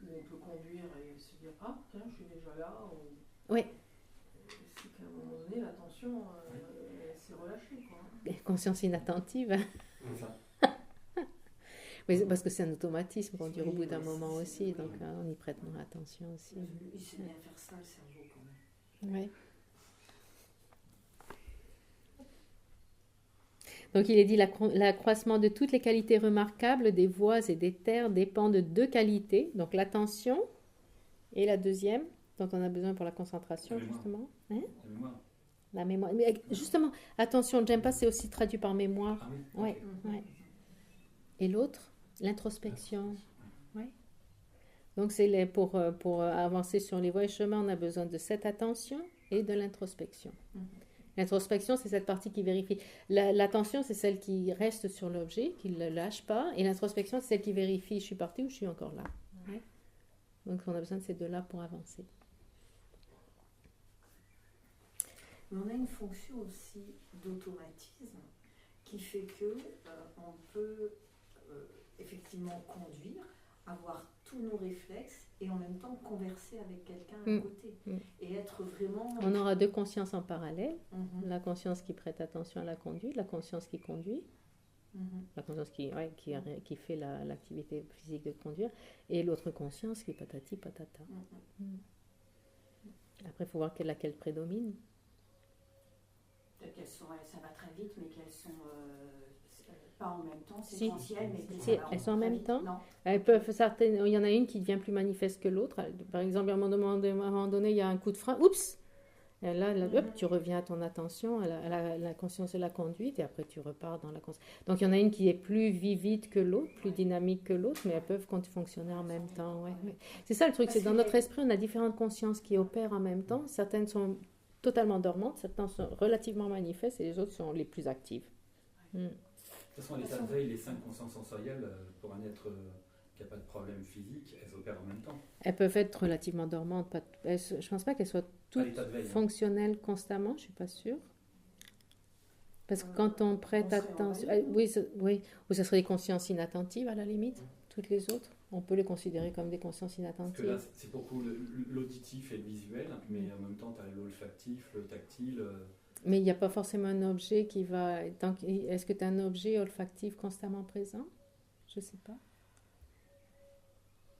[SPEAKER 5] on peut conduire et se dire « Ah, tiens, je suis déjà là »,
[SPEAKER 3] Oui.
[SPEAKER 5] c'est qu'à un moment donné, l'attention s'est relâchée, quoi.
[SPEAKER 3] Conscience inattentive.
[SPEAKER 2] C'est ça.
[SPEAKER 3] Mais parce que c'est un automatisme, conduire au bout d'un moment aussi, donc on y prête moins attention aussi.
[SPEAKER 4] Il sait bien faire ça, le cerveau, quand même.
[SPEAKER 3] Oui. Donc il est dit l'accroissement de toutes les qualités remarquables des voies et des terres dépend de 2 qualités, donc l'attention et la deuxième dont on a besoin pour la concentration,
[SPEAKER 2] La mémoire.
[SPEAKER 3] justement. Hein?
[SPEAKER 2] La mémoire.
[SPEAKER 3] La mémoire. Mais justement, attention, j'aime pas, c'est aussi traduit par mémoire.
[SPEAKER 2] Ah oui.
[SPEAKER 3] Ouais, ouais. Et l'autre, l'introspection. Ouais. Donc c'est pour avancer sur les voies et chemins, on a besoin de cette attention et de l'introspection. L'introspection, c'est cette partie qui vérifie. L'attention, c'est celle qui reste sur l'objet, qui ne le lâche pas. Et l'introspection, c'est celle qui vérifie, je suis partie ou je suis encore là. Ouais. Donc, on a besoin de ces 2-là pour avancer.
[SPEAKER 4] Mais on a une fonction aussi d'automatisme qui fait que on peut effectivement conduire, avoir tous nos réflexes et en même temps converser avec quelqu'un à côté et être vraiment...
[SPEAKER 3] On aura 2 consciences en parallèle.
[SPEAKER 4] Mhm.
[SPEAKER 3] La conscience qui prête attention à la conduite, la conscience qui conduit, la conscience qui fait l'activité physique de conduire, et l'autre conscience qui est patati patata. Après, il faut voir laquelle prédomine.
[SPEAKER 6] Peut-être qu'elles sont, ça va très vite, mais qu'elles sont pas en même temps,
[SPEAKER 3] Si.
[SPEAKER 6] séquentielles. Mais
[SPEAKER 3] Si, elles sont en même temps.
[SPEAKER 6] Non.
[SPEAKER 3] Elles peuvent, certaines, il y en a une qui devient plus manifeste que l'autre. Par exemple, à un moment donné, il y a un coup de frein. Oups! Et là, hop, tu reviens à ton attention, à la conscience de la conduite, et après tu repars dans la conscience. Donc il y en a une qui est plus vivide que l'autre, plus dynamique que l'autre, mais elles peuvent fonctionner en même temps. Ouais. C'est ça le truc, c'est dans notre esprit, on a différentes consciences qui opèrent en même temps. Certaines sont totalement dormantes, certaines sont relativement manifestes, et les autres sont les plus actives.
[SPEAKER 2] De toute façon, à l'état de veille, les 5 consciences sensorielles, pour un être qui n'a pas de problème physique, elles opèrent en même temps.
[SPEAKER 3] Elles peuvent être relativement dormantes. Je ne pense pas qu'elles soient toutes fonctionnelles constamment, je ne suis pas sûre. Parce que quand on prête attention... Oui, ou ça serait des consciences inattentives à la limite, toutes les autres. On peut les considérer comme des consciences inattentives.
[SPEAKER 2] Parce que là, c'est beaucoup l'auditif et le visuel, mais en même temps, tu as l'olfactif, le tactile...
[SPEAKER 3] Mais il n'y a pas forcément un objet qui va... Est-ce que tu as un objet olfactif constamment présent? Je ne sais pas.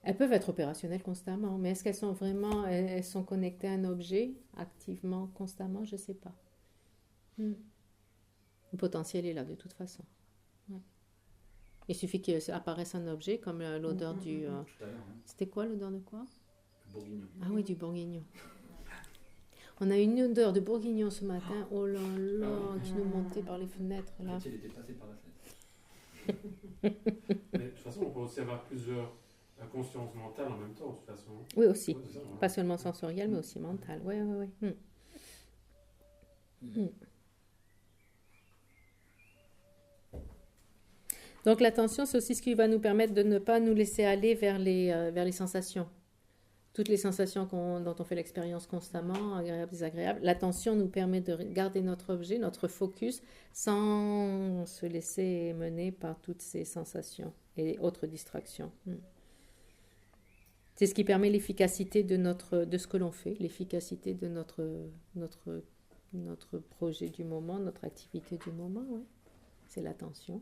[SPEAKER 3] Elles peuvent être opérationnelles constamment, mais est-ce qu'elles sont vraiment, elles sont connectées à un objet activement, constamment? Je ne sais pas. Le potentiel est là de toute façon. Ouais. Il suffit qu'il apparaisse un objet comme l'odeur du...
[SPEAKER 2] Tout à l'heure, hein.
[SPEAKER 3] C'était quoi l'odeur de quoi?
[SPEAKER 2] Le bourguignon.
[SPEAKER 3] Ah oui, du bourguignon. On a une odeur de bourguignon ce matin, oh là là, qui nous montait par les fenêtres là.
[SPEAKER 2] Il était passé par la fenêtre.
[SPEAKER 7] Mais de toute façon, on peut aussi avoir plusieurs consciences mentales en même temps, de toute façon.
[SPEAKER 3] Oui, aussi.
[SPEAKER 7] Ouais, c'est ça, ouais.
[SPEAKER 3] Pas seulement sensoriel, mais aussi mental. Oui, oui, oui. Donc l'attention, c'est aussi ce qui va nous permettre de ne pas nous laisser aller vers les sensations. Toutes les sensations dont on fait l'expérience constamment, agréables, désagréables. L'attention nous permet de garder notre objet, notre focus, sans se laisser mener par toutes ces sensations et autres distractions. C'est ce qui permet l'efficacité de ce que l'on fait, l'efficacité de notre projet du moment, notre activité du moment. Ouais. C'est l'attention.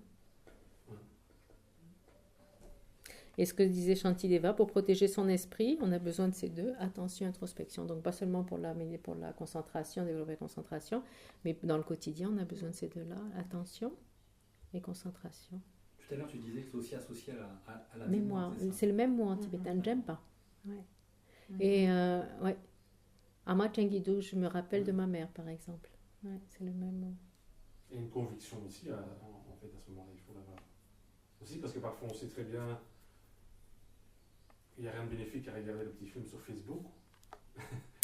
[SPEAKER 3] Et ce que disait Shantideva, pour protéger son esprit, on a besoin de ces deux, attention et introspection. Donc pas seulement pour la concentration, développer la concentration, mais dans le quotidien, on a besoin de ces deux-là, attention et concentration.
[SPEAKER 2] Tout à l'heure, tu disais que c'est aussi associé à la
[SPEAKER 3] mémoire. C'est le même mot en tibétain, Jempa. Ouais. Et ouais. Ama Chengidu, je me rappelle de ma mère, par exemple. Ouais, c'est le même mot.
[SPEAKER 7] Et une conviction aussi, en fait, à ce moment-là, il faut l'avoir. Aussi parce que parfois, on sait très bien... Il n'y a rien de bénéfique à regarder le petit film sur Facebook.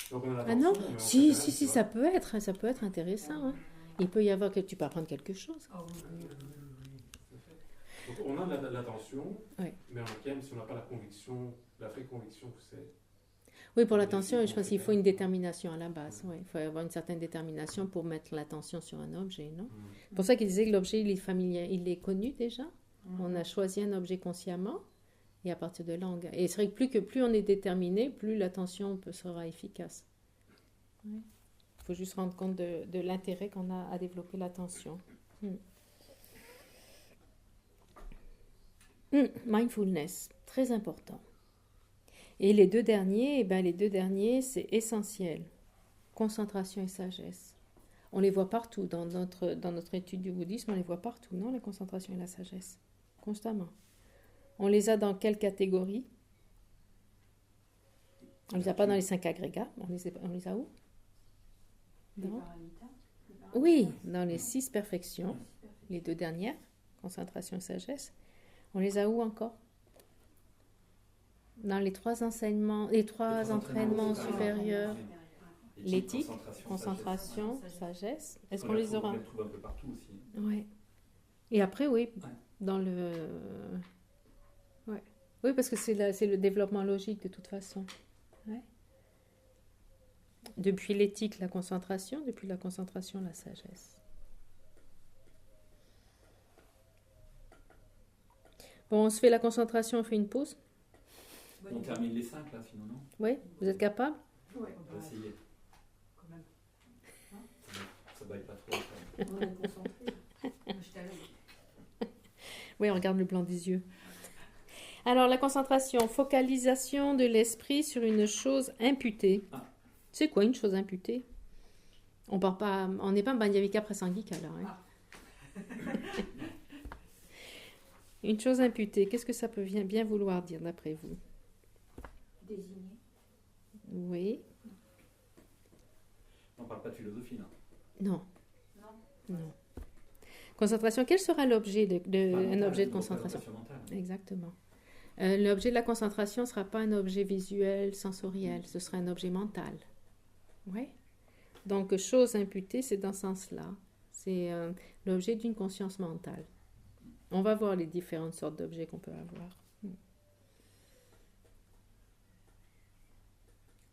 [SPEAKER 7] Donc on a
[SPEAKER 3] ah non, si, ça peut être intéressant. Hein. Il peut y avoir que tu peux apprendre quelque chose.
[SPEAKER 7] Donc on a l'attention,
[SPEAKER 3] oui.
[SPEAKER 7] Mais en même si on n'a pas la conviction, la vraie conviction que c'est...
[SPEAKER 3] Oui, pour l'attention, je pense qu'il faut une détermination à la base. Ouais. Il faut avoir une certaine détermination pour mettre l'attention sur un objet, non? C'est pour ça qu'il disait que l'objet, il est familier, il est connu déjà. On a choisi un objet consciemment. Et à partir de là, et c'est vrai que plus on est déterminé, plus l'attention sera efficace. Il faut juste rendre compte de l'intérêt qu'on a à développer l'attention. Mindfulness, très important. Et les deux derniers, c'est essentiel. Concentration et sagesse. On les voit partout. Dans notre étude du bouddhisme, on les voit partout, non? La concentration et la sagesse. Constamment. On les a dans quelle catégorie? On les a pas dans les 5 agrégats. On les a où? Oui, dans les 6 perfections. Les deux dernières, concentration et sagesse. On les a où encore? Dans les 3 enseignements, les 3 entraînements supérieurs. L'éthique, concentration, sagesse. Est-ce qu'on les aura?
[SPEAKER 2] On les trouve un peu partout aussi.
[SPEAKER 3] Oui. Et après, oui, dans le... Oui, parce que c'est le développement logique de toute façon. Ouais. Depuis l'éthique, la concentration, depuis la concentration, la sagesse. Bon, on se fait la concentration, on fait une pause.
[SPEAKER 2] On termine les 5 là, sinon, non?
[SPEAKER 3] Oui, vous êtes capable?
[SPEAKER 4] Oui,
[SPEAKER 2] On va essayer.
[SPEAKER 1] Quand même.
[SPEAKER 2] Ça baille pas trop.
[SPEAKER 4] on est concentré.
[SPEAKER 3] Oui, on regarde le blanc des yeux. Alors, la concentration, focalisation de l'esprit sur une chose imputée. C'est quoi une chose imputée? On n'est pas un Banyavika Prasangika là. Hein. Une chose imputée, qu'est-ce que ça peut bien vouloir dire d'après vous?
[SPEAKER 6] Désigné.
[SPEAKER 3] Oui.
[SPEAKER 2] On parle pas de philosophie là.
[SPEAKER 3] Non. Concentration, quel sera l'objet un objet de concentration? Exactement. L'objet de la concentration ne sera pas un objet visuel, sensoriel, ce sera un objet mental. Oui. Donc, chose imputée, c'est dans ce sens-là. C'est l'objet d'une conscience mentale. On va voir les différentes sortes d'objets qu'on peut avoir.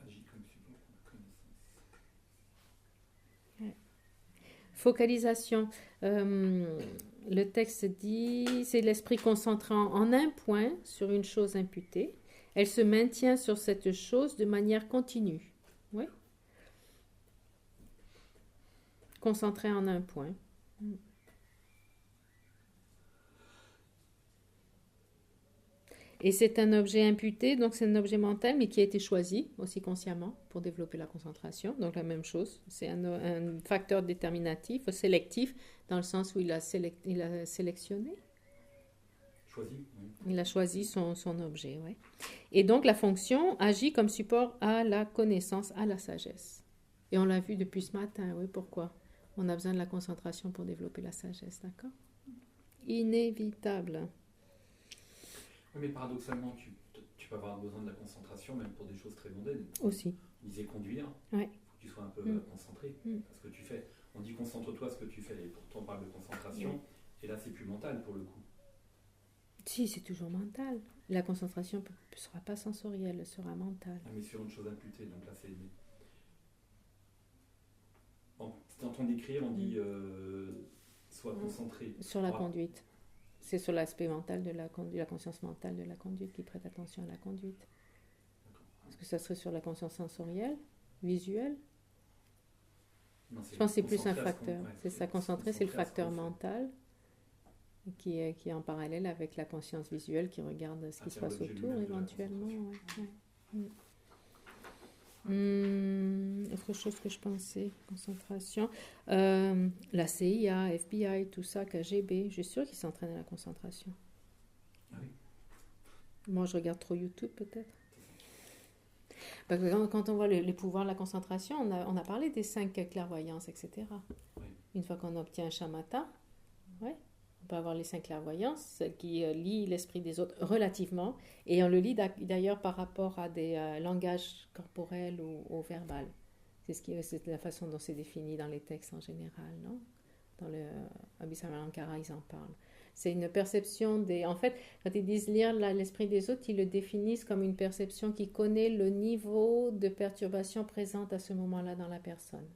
[SPEAKER 2] Agit comme support pour la connaissance.
[SPEAKER 3] Focalisation. Le texte dit, c'est l'esprit concentrant en un point sur une chose imputée. Elle se maintient sur cette chose de manière continue. Oui. Concentré en un point. Et c'est un objet imputé, donc c'est un objet mental, mais qui a été choisi aussi consciemment pour développer la concentration. Donc la même chose, c'est un facteur déterminatif, sélectif, dans le sens où il a sélectionné.
[SPEAKER 2] Choisi, oui.
[SPEAKER 3] Il a choisi son objet, oui. Et donc la fonction agit comme support à la connaissance, à la sagesse. Et on l'a vu depuis ce matin, oui, pourquoi? On a besoin de la concentration pour développer la sagesse, d'accord? Inévitable.
[SPEAKER 2] Oui, mais paradoxalement, tu peux avoir besoin de la concentration même pour des choses très mondaines.
[SPEAKER 3] Aussi.
[SPEAKER 2] On disait conduire,
[SPEAKER 3] Ouais.
[SPEAKER 2] faut que tu sois un peu concentré à ce que tu fais. On dit concentre-toi à ce que tu fais, et pourtant on parle de concentration, et là c'est plus mental pour le coup.
[SPEAKER 3] Si, c'est toujours mental. La concentration ne sera pas sensorielle, elle sera mentale.
[SPEAKER 2] Ah, mais sur une chose imputée, donc là c'est... Dans ton écrit, on dit sois concentré.
[SPEAKER 3] Sur la conduite. C'est sur l'aspect mental de la conscience mentale de la conduite qui prête attention à la conduite. Est-ce que ça serait sur la conscience sensorielle, visuelle?
[SPEAKER 2] Non,
[SPEAKER 3] je pense que c'est plus un facteur. C'est ça, concentré, c'est le facteur mental qui est en parallèle avec la conscience visuelle qui regarde ce qui se passe autour éventuellement. Autre chose que je pensais, concentration. La CIA, FBI, tout ça, KGB, je suis sûre qu'ils s'entraînent à la concentration.
[SPEAKER 2] Ah oui.
[SPEAKER 3] Moi, je regarde trop YouTube, peut-être. Parce que quand on voit les pouvoirs de la concentration, on a parlé des 5 clairvoyances, etc.
[SPEAKER 2] Oui.
[SPEAKER 3] Une fois qu'on obtient un shamatha, on peut avoir les 5 clairvoyances, celles qui lient l'esprit des autres relativement, et on le lit d'ailleurs par rapport à des langages corporels ou verbal. C'est la façon dont c'est défini dans les textes en général, non? Dans le Abhisamankara, ils en parlent. C'est une perception des... En fait, quand ils disent lire l'esprit des autres, ils le définissent comme une perception qui connaît le niveau de perturbation présente à ce moment-là dans la personne.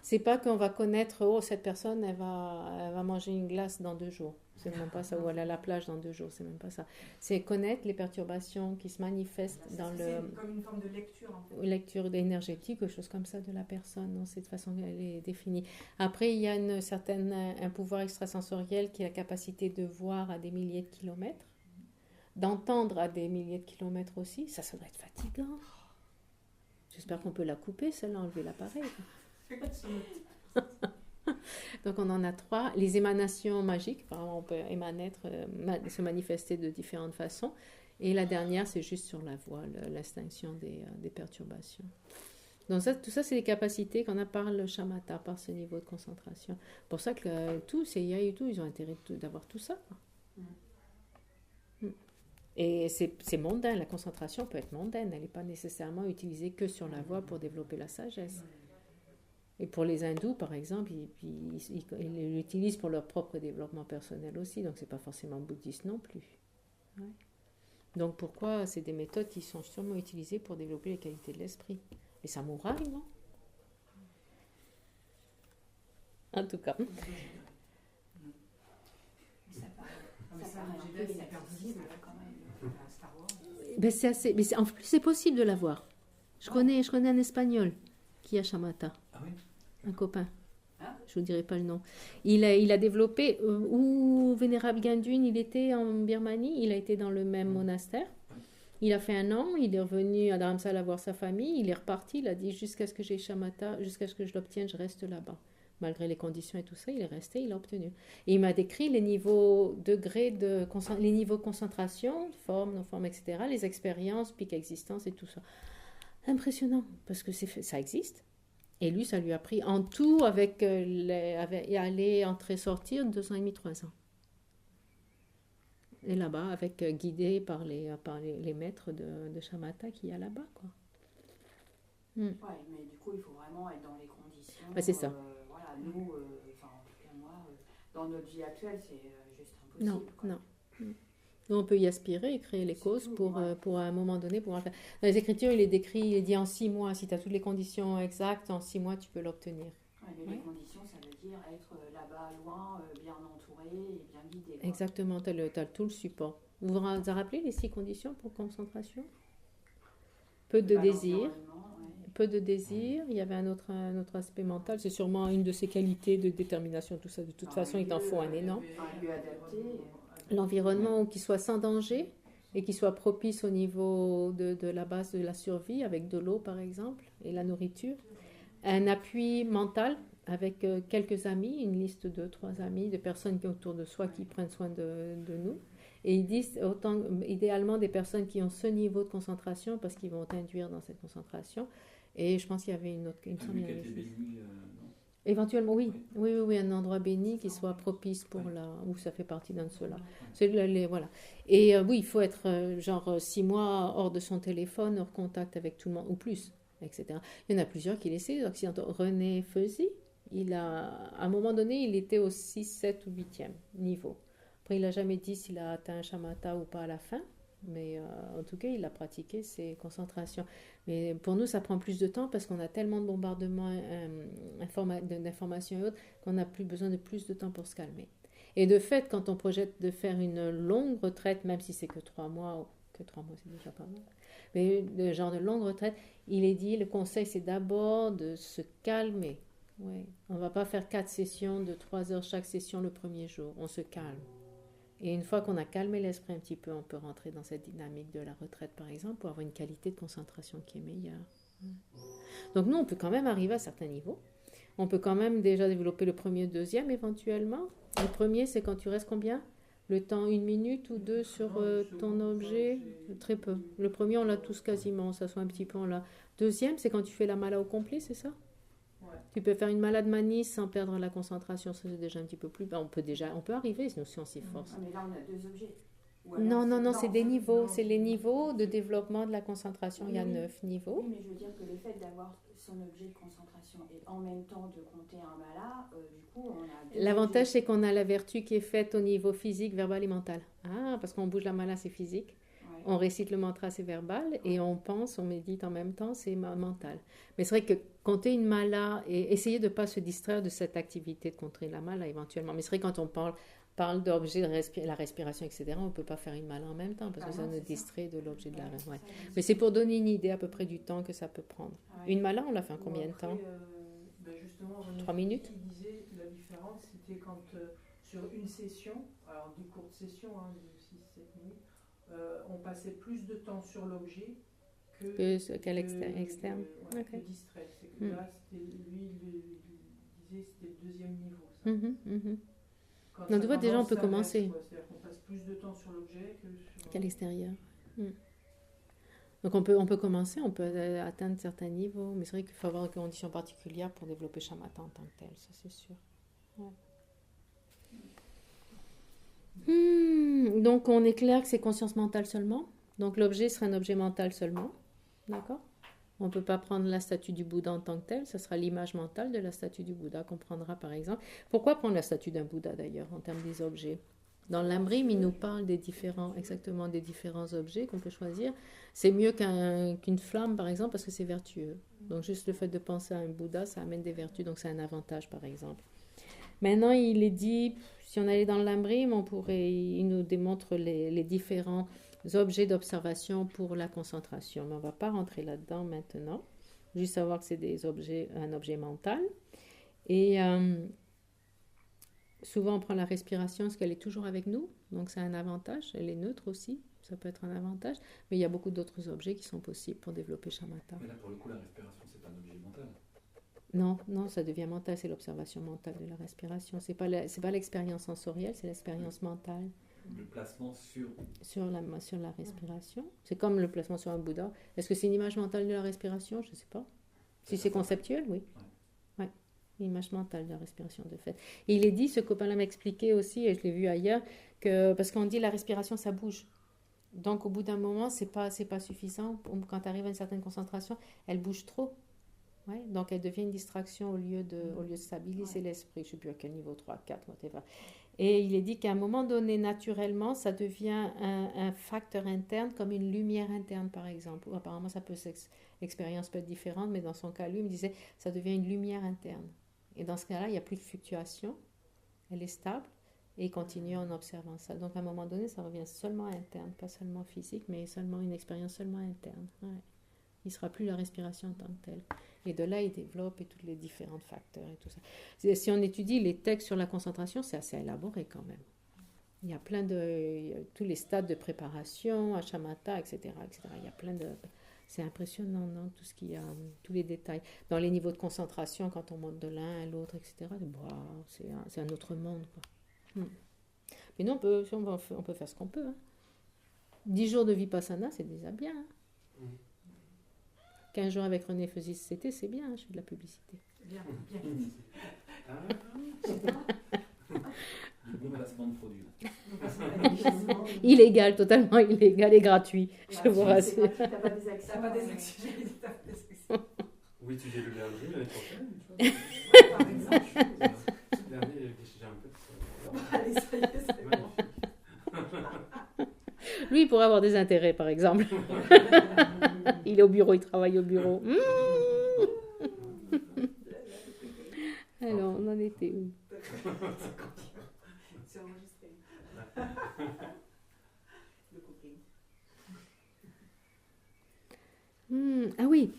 [SPEAKER 3] C'est pas qu'on va connaître, cette personne, elle va manger une glace dans 2 jours. C'est même pas ça. Ou elle est à la plage dans 2 jours. C'est même pas ça. C'est connaître les perturbations qui se manifestent dans le...
[SPEAKER 1] C'est comme une forme de lecture, en fait.
[SPEAKER 3] Lecture énergétique, quelque chose comme ça de la personne. Non, c'est de façon qu'elle est définie. Après, il y a un pouvoir extrasensoriel qui a la capacité de voir à des milliers de kilomètres, d'entendre à des milliers de kilomètres aussi. Ça doit être fatigant. J'espère qu'on peut la couper, celle-là, enlever l'appareil. Donc on en a 3. Les émanations magiques, on peut se manifester de différentes façons. Et la dernière, c'est juste sur la voix, l'extinction des perturbations. Donc tout ça, c'est des capacités qu'on a par le shamatha, par ce niveau de concentration. Pour ça que tous ces IA et tout, ils ont intérêt d'avoir tout ça. Et c'est mondain, la concentration peut être mondaine, elle n'est pas nécessairement utilisée que sur la voix pour développer la sagesse. Et pour les hindous, par exemple, ils l'utilisent pour leur propre développement personnel aussi, donc c'est pas forcément bouddhiste non plus. Ouais. Donc pourquoi c'est des méthodes qui sont sûrement utilisées pour développer les qualités de l'esprit. Les samouraïs, non? En tout cas. En plus, c'est possible de l'avoir. Je connais un Espagnol qui a shamatha.
[SPEAKER 2] Ah oui?
[SPEAKER 3] Un copain. Je vous dirai pas le nom. Il a développé, où Vénérable Gandun, il était en Birmanie, il a été dans le même monastère. Il a fait 1 an, il est revenu à Dharamsala voir sa famille, il est reparti, il a dit jusqu'à ce que j'ai shamatha, jusqu'à ce que je l'obtienne, je reste là-bas. Malgré les conditions et tout ça, il est resté, il a obtenu. Et il m'a décrit les niveaux les niveaux de concentration, forme, non-forme, etc., les expériences, pic existence et tout ça. Impressionnant, parce que ça existe. Et lui, ça lui a pris en tout, avec aller, entrer, sortir, 2 ans et demi, 3 ans. Et là-bas, guidé par les maîtres de shamatha qu'il y a là-bas, quoi.
[SPEAKER 6] Ouais, mais du coup, il faut vraiment être dans les conditions.
[SPEAKER 3] C'est ça.
[SPEAKER 6] Voilà, nous, en tout cas moi, dans notre vie actuelle, c'est juste impossible.
[SPEAKER 3] Non,
[SPEAKER 6] quoi.
[SPEAKER 3] non. Nous, on peut y aspirer et créer les causes pour à un moment donné pouvoir le faire. Dans les Écritures, il est dit en 6 mois. Si tu as toutes les conditions exactes, en 6 mois, tu peux l'obtenir.
[SPEAKER 6] Ouais, mais les conditions, ça veut dire être là-bas, loin, bien entouré et bien guidé. Quoi.
[SPEAKER 3] Exactement, tu as tout le support. Vous vous rappelez les 6 conditions pour concentration? Peu de désir. Peu de désir, il y avait un autre aspect mental, c'est sûrement une de ses qualités de détermination, tout ça. De toute façon, il t'en faut un énorme.
[SPEAKER 6] Un lieu adapté.
[SPEAKER 3] L'environnement qui soit sans danger, et qui soit propice au niveau de la base de la survie, avec de l'eau par exemple, et la nourriture. Un appui mental avec quelques amis, une liste de 3 amis, de personnes qui sont autour de soi qui prennent soin de nous. Et ils disent idéalement des personnes qui ont ce niveau de concentration parce qu'ils vont t'induire dans cette concentration. Et je pense qu'il y avait une autre. Il me semble qu'il y avait
[SPEAKER 2] béni, non.
[SPEAKER 3] Éventuellement, oui, un endroit béni qui soit propice pour où ça fait partie d'un de ceux-là. Voilà. Et oui, il faut être 6 mois hors de son téléphone, hors contact avec tout le monde, ou plus, etc. Il y en a plusieurs qui l'essaient, les occidentaux. René Feuzy, à un moment donné, il était au 6, 7 ou 8e niveau. Après, il n'a jamais dit s'il a atteint un shamatha ou pas à la fin, mais en tout cas, il a pratiqué ses concentrations. Mais pour nous, ça prend plus de temps parce qu'on a tellement de bombardements d'informations et autres qu'on n'a plus besoin de plus de temps pour se calmer. Et de fait, quand on projette de faire une longue retraite, même si c'est que 3 mois, c'est déjà pas mal, mais le genre de longue retraite, il est dit, le conseil, c'est d'abord de se calmer. Ouais. On ne va pas faire 4 sessions de 3 heures chaque session le premier jour. On se calme. Et une fois qu'on a calmé l'esprit un petit peu, on peut rentrer dans cette dynamique de la retraite, par exemple, pour avoir une qualité de concentration qui est meilleure. Donc nous, on peut quand même arriver à certains niveaux. On peut quand même déjà développer le premier, deuxième, éventuellement. Le premier, c'est quand tu restes combien ? Le temps, 1 minute ou 2 sur ton objet ? Très peu. Le premier, on l'a tous quasiment, ça soit un petit peu, on l'a. Deuxième, c'est quand tu fais la mala au complet, c'est ça ? Tu peux faire une malade manie sans perdre la concentration, ça c'est déjà un petit peu plus. On peut arriver, sinon si on s'y force.
[SPEAKER 6] Mais là, on a 2 objets.
[SPEAKER 3] Non, c'est des niveaux. C'est les niveaux de développement de la concentration. Il y a 9 niveaux.
[SPEAKER 6] Oui, mais je veux dire que le fait d'avoir son objet de concentration et en même temps de compter un mala, du coup, on a...
[SPEAKER 3] L'avantage, c'est qu'on a la vertu qui est faite au niveau physique, verbal et mental. Parce qu'on bouge la mala, c'est physique. On récite le mantra, c'est verbal, et on pense, on médite en même temps, c'est mental. Mais c'est vrai que compter une mala, et essayer de ne pas se distraire de cette activité de compter la mala éventuellement. Mais c'est vrai que quand on parle d'objet, la respiration, etc., on ne peut pas faire une mala en même temps, parce que ça nous distrait de l'objet de la respiration. Ouais. Mais c'est pour donner une idée à peu près du temps que ça peut prendre. Une mala, on l'a fait en combien de temps ?
[SPEAKER 5] Justement,
[SPEAKER 3] 3 minutes ?
[SPEAKER 5] Il disait la différence, c'était quand sur une session, alors des courtes sessions, de 6-7 minutes, on passait plus de temps sur l'objet
[SPEAKER 3] qu'à l'externe.
[SPEAKER 5] Que distrait. C'est que là, lui, il disait c'était le 2e niveau. Ça.
[SPEAKER 3] Donc, tu vois, déjà, on peut commencer.
[SPEAKER 5] C'est-à-dire qu'on passe plus de temps sur l'objet
[SPEAKER 3] qu'à l'extérieur. Donc, on peut commencer, on peut atteindre certains niveaux, mais c'est vrai qu'il faut avoir des conditions particulières pour développer shamatha en tant que tel, ça c'est sûr. Ouais. Donc, on est clair que c'est conscience mentale seulement. Donc, l'objet sera un objet mental seulement. D'accord ? On ne peut pas prendre la statue du Bouddha en tant que telle. Ce sera l'image mentale de la statue du Bouddha qu'on prendra, par exemple. Pourquoi prendre la statue d'un Bouddha, d'ailleurs, en termes des objets ? Dans l'Amrim, il nous parle des différents objets qu'on peut choisir. C'est mieux qu'une flamme, par exemple, parce que c'est vertueux. Donc, juste le fait de penser à un Bouddha, ça amène des vertus. Donc, c'est un avantage, par exemple. Maintenant, il est dit, si on allait dans l'Amrim, il nous démontre les différents objets d'observation pour la concentration. Mais on ne va pas rentrer là-dedans maintenant. Juste savoir que c'est un objet mental. Et souvent, on prend la respiration parce qu'elle est toujours avec nous. Donc, c'est un avantage. Elle est neutre aussi. Ça peut être un avantage. Mais il y a beaucoup d'autres objets qui sont possibles pour développer shamatha.
[SPEAKER 2] Mais là, pour le coup, la respiration, c'est pas un objet mental.
[SPEAKER 3] Non, ça devient mental, c'est l'observation mentale de la respiration. C'est pas l'expérience sensorielle, c'est l'expérience mentale.
[SPEAKER 2] Le placement
[SPEAKER 3] sur la respiration. C'est comme le placement sur un Bouddha. Est-ce que c'est une image mentale de la respiration ? Je ne sais pas. Si c'est conceptuel, oui. Ouais. Une image mentale de la respiration, de fait. Et il est dit, ce copain-là m'a expliqué aussi, et je l'ai vu ailleurs, parce qu'on dit la respiration, ça bouge. Donc, au bout d'un moment, c'est pas suffisant. Quand tu arrives à une certaine concentration, elle bouge trop. Ouais, donc elle devient une distraction au lieu de stabiliser l'esprit. Je ne sais plus à quel niveau, 3, 4, whatever. Et il est dit qu'à un moment donné, naturellement, ça devient un facteur interne, comme une lumière interne, par exemple. Ou apparemment, l'expérience peut être différente, mais dans son cas, lui, il me disait, ça devient une lumière interne. Et dans ce cas-là, il n'y a plus de fluctuation, elle est stable, et il continue en observant ça. Donc, à un moment donné, ça revient seulement interne, pas seulement physique, mais seulement une expérience seulement interne. Ouais. Il ne sera plus la respiration en tant que telle. Et de là, il développe et tous les différents facteurs et tout ça. Si on étudie les textes sur la concentration, c'est assez élaboré quand même. Il y a il y a tous les stades de préparation, à shamatha, etc., etc. Il y a plein de... C'est impressionnant, non? Tout ce qu'il y a, tous les détails. Dans les niveaux de concentration, quand on monte de l'un à l'autre, etc., c'est un autre monde, quoi. Mais non, on peut faire ce qu'on peut. 10 jours de vipassana, c'est déjà bien. 15 jours avec René Feusis, c'est bien, je fais de la publicité.
[SPEAKER 1] Bien.
[SPEAKER 2] Bon placement de produit.
[SPEAKER 3] Illégal, totalement illégal et gratuit, je vous rassure.
[SPEAKER 6] T'as pas des actions.
[SPEAKER 1] T'as pas des actions. T'as pas des actions.
[SPEAKER 7] Ou étudier le berger l'année prochaine. Tu vois.
[SPEAKER 1] Par exemple.
[SPEAKER 7] Le dernier, j'ai un peu.
[SPEAKER 1] Allez, ça y est, c'est bon.
[SPEAKER 3] Lui, il pourrait avoir des intérêts, par exemple. Il est au bureau, il travaille au bureau. Alors, on en était où?
[SPEAKER 1] C'est enregistré. Le cooking.
[SPEAKER 3] Ah oui,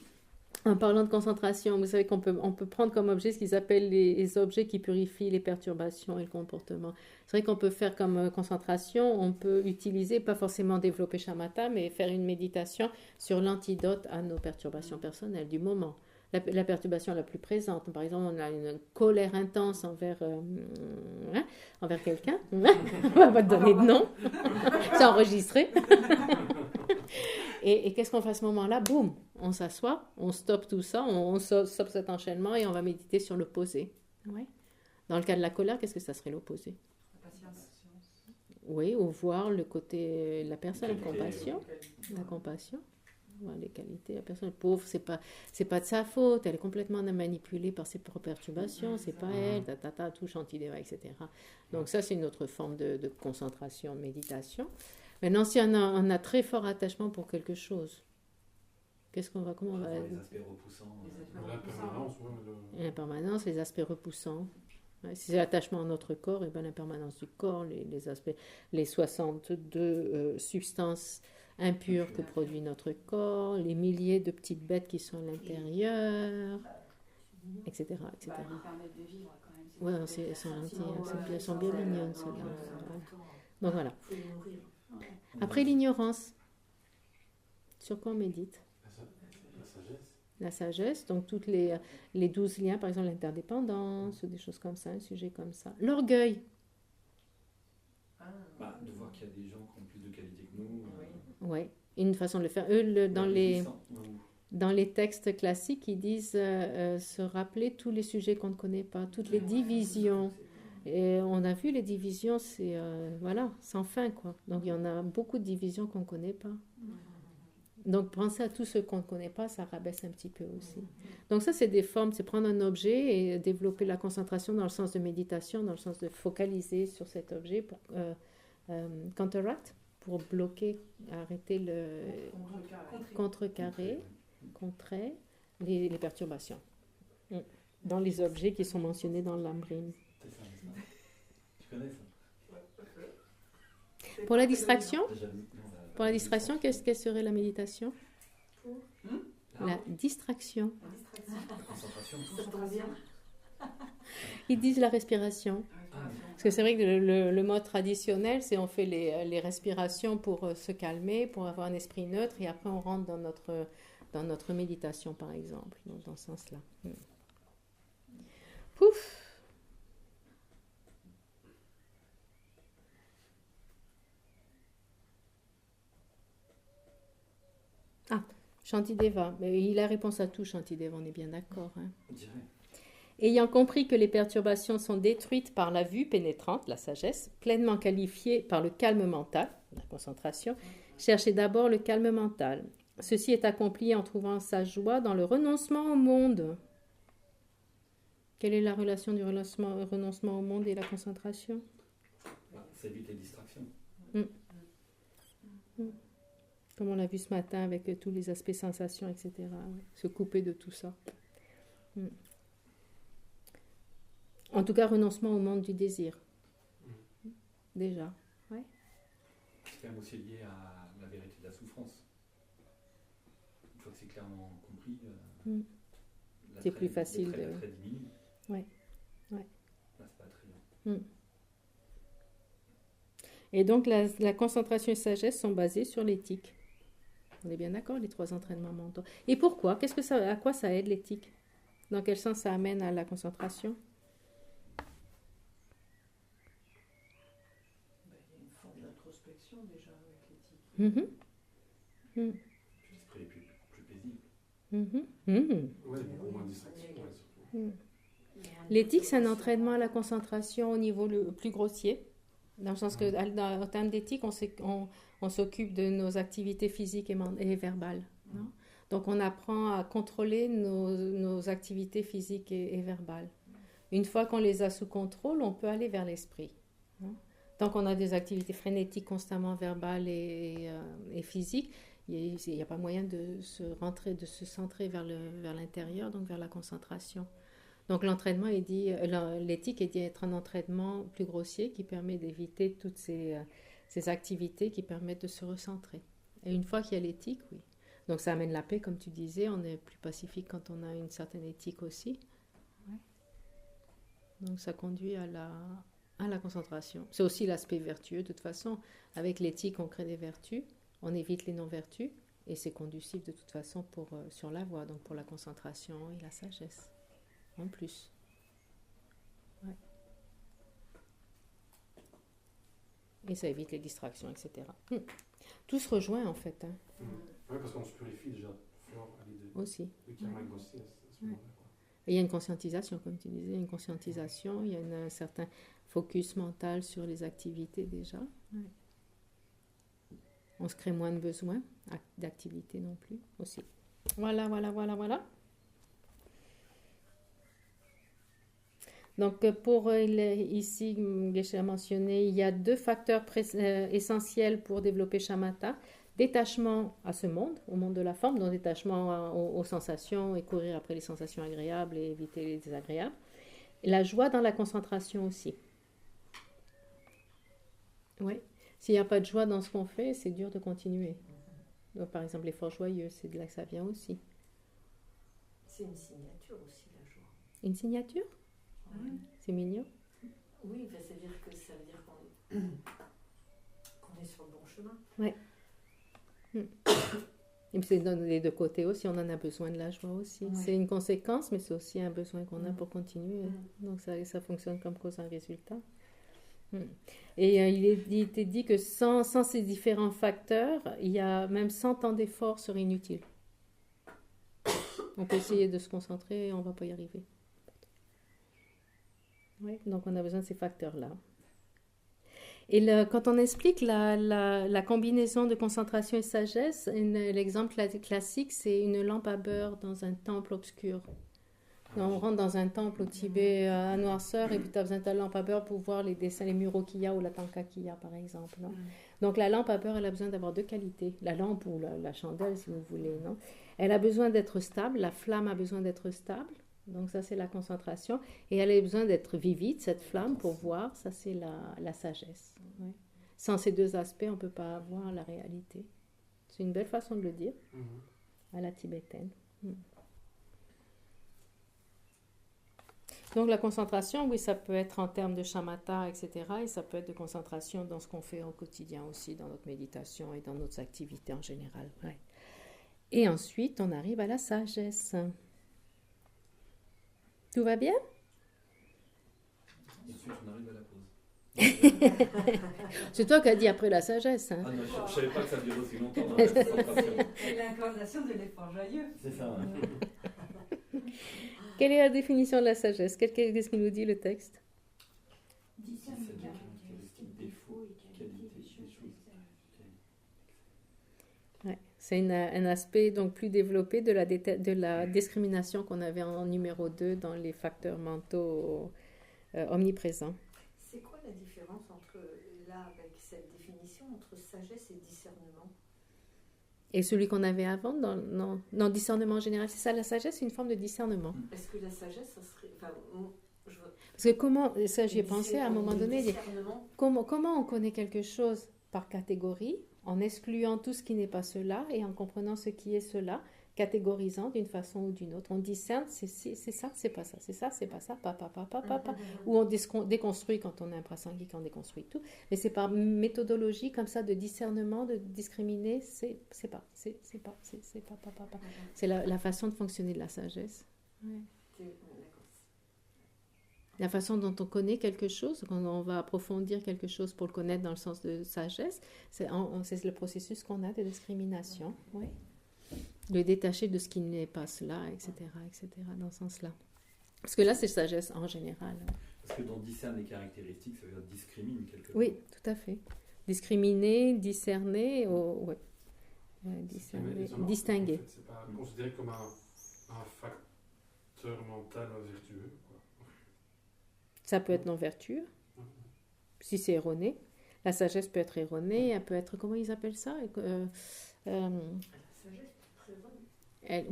[SPEAKER 3] en parlant de concentration, vous savez qu'on peut prendre comme objet ce qu'ils appellent les objets qui purifient les perturbations et le comportement. C'est vrai qu'on peut faire comme concentration, on peut utiliser, pas forcément développer shamatha, mais faire une méditation sur l'antidote à nos perturbations personnelles du moment. La perturbation la plus présente, par exemple, on a une colère intense envers quelqu'un, on va pas te donner de nom, c'est enregistré. Et qu'est-ce qu'on fait à ce moment-là? Boum, on s'assoit, on stoppe tout ça, on stoppe cet enchaînement et on va méditer sur l'opposé. Ouais. Dans le cas de la colère, qu'est-ce que ça serait l'opposé?
[SPEAKER 1] La patience.
[SPEAKER 3] Oui, ou voir le côté, la personne, la
[SPEAKER 2] Qualité,
[SPEAKER 3] compassion. La compassion. Voilà, les qualités. La personne pauvre, c'est pas de sa faute, elle est complètement manipulée par ses propres perturbations, c'est pas elle, tout Shantideva, etc. Donc ça, c'est une autre forme de concentration, de méditation. Maintenant, si on a très fort attachement pour quelque chose, comment on va...
[SPEAKER 2] Les aspects repoussants.
[SPEAKER 7] L'impermanence,
[SPEAKER 3] L'impermanence, les aspects repoussants. Ouais, si c'est l'attachement à notre corps, et bien l'impermanence du corps, les aspects, les 62 substances impures que produit notre corps, les milliers de petites bêtes qui sont à l'intérieur, etc. etc.
[SPEAKER 6] Bah, nous permettre de vivre quand même.
[SPEAKER 3] Ouais, elles sont gentilles, elles sont bien mignonnes, celles-là. Donc voilà.
[SPEAKER 4] Faut les nourrir.
[SPEAKER 3] Après l'ignorance, sur quoi on médite?
[SPEAKER 7] la sagesse.
[SPEAKER 3] La sagesse, donc toutes les 12 liens, par exemple l'interdépendance, des choses comme ça, un sujet comme ça. L'orgueil.
[SPEAKER 2] Bah, de voir qu'il y a des gens qui ont plus de qualité que nous.
[SPEAKER 3] Oui, une façon de le faire. Eux, dans les textes classiques, ils disent se rappeler tous les sujets qu'on ne connaît pas, toutes les divisions. Et on a vu les divisions, c'est voilà, sans fin, quoi. Donc il y en a beaucoup de divisions qu'on ne connaît pas. Donc penser à tout ce qu'on ne connaît pas, ça rabaisse un petit peu aussi. Donc ça, c'est des formes, c'est prendre un objet et développer la concentration dans le sens de méditation, dans le sens de focaliser sur cet objet pour counteract, pour bloquer, arrêter contrer les perturbations dans les objets qui sont mentionnés dans l'Amrim.
[SPEAKER 2] C'est ça, n'est-ce pas? Tu connais ça?
[SPEAKER 3] Pour la distraction, quelle serait la méditation? La distraction.
[SPEAKER 2] La concentration.
[SPEAKER 4] Ça tombe bien.
[SPEAKER 3] Ils disent la respiration. Parce que c'est vrai que le mode traditionnel, c'est on fait les respirations pour se calmer, pour avoir un esprit neutre, et après on rentre dans notre méditation, par exemple, dans ce sens-là. Pouf! Ah, Shantideva. Mais il a réponse à tout, Shantideva, on est bien d'accord. Hein.
[SPEAKER 2] On dirait.
[SPEAKER 3] Ayant compris que les perturbations sont détruites par la vue pénétrante, la sagesse, pleinement qualifiée par le calme mental, la concentration, cherchez d'abord le calme mental. Ceci est accompli en trouvant sa joie dans le renoncement au monde. Quelle est la relation du renoncement au monde et la concentration?
[SPEAKER 2] Ça évite les distractions.
[SPEAKER 3] Comme on l'a vu ce matin avec tous les aspects sensations, etc. Se couper de tout ça. En tout cas, renoncement au monde du désir. Déjà. Ouais.
[SPEAKER 2] C'est quand même aussi lié à la vérité de la souffrance. Une fois que c'est clairement compris,
[SPEAKER 3] c'est plus facile de...
[SPEAKER 2] L'attrait diminue.
[SPEAKER 3] Ouais.
[SPEAKER 2] Là, c'est pas attrayant.
[SPEAKER 3] Et donc, la concentration et sagesse sont basées sur l'éthique. On est bien d'accord, les 3 entraînements mentaux. Et pourquoi? À quoi ça aide l'éthique? Dans quel sens ça amène à la concentration?
[SPEAKER 5] Ben, il y a une forme d'introspection déjà avec l'éthique.
[SPEAKER 2] L'esprit est plus paisible.
[SPEAKER 7] Ouais, beaucoup moins de distraction, ouais, surtout.
[SPEAKER 3] L'éthique, c'est un entraînement à la concentration au niveau le plus grossier. Dans le sens que, en termes d'éthique, on s'occupe de nos activités physiques et verbales. Non? Donc, on apprend à contrôler nos activités physiques et verbales. Une fois qu'on les a sous contrôle, on peut aller vers l'esprit. Non? Tant qu'on a des activités frénétiques constamment verbales et physiques, il n'y a pas moyen de se centrer vers l'intérieur, donc vers la concentration. Donc l'entraînement l'éthique est dit être un entraînement plus grossier qui permet d'éviter toutes ces activités qui permettent de se recentrer. Et une fois qu'il y a l'éthique, oui. Donc ça amène la paix, comme tu disais, on est plus pacifique quand on a une certaine éthique aussi. Ouais. Donc ça conduit à la concentration. C'est aussi l'aspect vertueux, de toute façon. Avec l'éthique, on crée des vertus, on évite les non-vertus, et c'est conducif de toute façon sur la voie, donc pour la concentration et la sagesse. En plus. Ouais. Et ça évite les distractions, etc. Tout se rejoint en fait. Hein.
[SPEAKER 7] Oui, parce qu'on se purifie déjà fort à l'idée
[SPEAKER 3] Aussi.
[SPEAKER 7] de karma aussi à ce moment-là.
[SPEAKER 3] Et il y a une conscientisation, comme tu disais, il y a un certain focus mental sur les activités déjà. Ouais. On se crée moins de besoins d'activités non plus aussi. Voilà. Donc, ici, Geshe a mentionné, il y a 2 facteurs essentiels pour développer shamatha. Détachement à ce monde, au monde de la forme, donc détachement aux sensations et courir après les sensations agréables et éviter les désagréables. Et la joie dans la concentration aussi. Oui. S'il n'y a pas de joie dans ce qu'on fait, c'est dur de continuer. Donc, par exemple, l'effort joyeux, c'est de là que ça vient aussi.
[SPEAKER 4] C'est une signature aussi, la joie.
[SPEAKER 3] Une signature? C'est mignon.
[SPEAKER 4] Oui, ça veut dire qu'on est sur le bon chemin.
[SPEAKER 3] Oui. Et c'est des 2 côtés aussi, on en a besoin de la joie aussi. Ouais. C'est une conséquence, mais c'est aussi un besoin qu'on a pour continuer. Donc ça fonctionne comme cause à résultat. Et il était dit que sans ces différents facteurs, il y a même 100 ans d'effort serait inutile. On peut essayer de se concentrer, on ne va pas y arriver. Oui, donc on a besoin de ces facteurs-là. Et quand on explique la combinaison de concentration et sagesse, l'exemple classique, c'est une lampe à beurre dans un temple obscur. Donc, on rentre dans un temple au Tibet à noirceur et puis tu as besoin de ta lampe à beurre pour voir les dessins, les muraux qu'il y a ou la tanka qu'il y a, par exemple. Non? Donc la lampe à beurre, elle a besoin d'avoir 2 qualités. La lampe ou la chandelle, si vous voulez. Non? Elle a besoin d'être stable, la flamme a besoin d'être stable. Donc ça, c'est la concentration. Et elle a besoin d'être vivide, cette flamme, pour voir. Ça, c'est la sagesse. Ouais. Sans ces 2 aspects, on ne peut pas avoir la réalité. C'est une belle façon de le dire, à la tibétaine. Donc la concentration, oui, ça peut être en termes de shamatha, etc. Et ça peut être de concentration dans ce qu'on fait au quotidien aussi, dans notre méditation et dans nos activités en général. Ouais. Et ensuite, on arrive à la sagesse. Tout va bien?
[SPEAKER 2] Et ensuite, on arrive à la pause.
[SPEAKER 3] C'est toi qui as dit après la sagesse. Hein?
[SPEAKER 2] Ah non, je ne savais pas que ça durait aussi longtemps.
[SPEAKER 1] C'est l'incarnation de l'effort joyeux.
[SPEAKER 2] C'est ça. Hein.
[SPEAKER 3] Quelle est la définition de la sagesse? Qu'est-ce qu'il nous dit le texte? Ouais, c'est un aspect donc plus développé de la discrimination qu'on avait en numéro 2 dans les facteurs mentaux omniprésents.
[SPEAKER 4] C'est quoi la différence avec cette définition, entre sagesse et discernement?
[SPEAKER 3] Et celui qu'on avait avant, non, discernement en général, c'est ça, la sagesse, c'est une forme de discernement.
[SPEAKER 4] Est-ce que la sagesse, ça serait...
[SPEAKER 3] Parce que comment, ça j'y ai pensé à un moment donné, comment on connaît quelque chose par catégorie, en excluant tout ce qui n'est pas cela et en comprenant ce qui est cela, catégorisant d'une façon ou d'une autre. On discerne, c'est ça, c'est pas ça, c'est ça, c'est pas ça, pas. Ou on déconstruit quand on est un prasangik, on déconstruit tout. Mais c'est par méthodologie comme ça de discernement, de discriminer, c'est pas. C'est la façon de fonctionner de la sagesse. Ouais. La façon dont on connaît quelque chose, quand on va approfondir quelque chose pour le connaître dans le sens de sagesse, c'est le processus qu'on a de discrimination. Oui. Le détacher de ce qui n'est pas cela, etc., dans ce sens-là. Parce que là, c'est sagesse en général.
[SPEAKER 2] Parce que dans discerne les caractéristiques, ça veut dire discrimine quelque chose.
[SPEAKER 3] Oui, tout à fait. Discriminer, discerner, distinguer.
[SPEAKER 7] En fait, c'est pas considéré comme un facteur mental vertueux.
[SPEAKER 3] Ça peut être non vertueux, si c'est erroné. La sagesse peut être erronée, elle peut être, comment ils appellent ça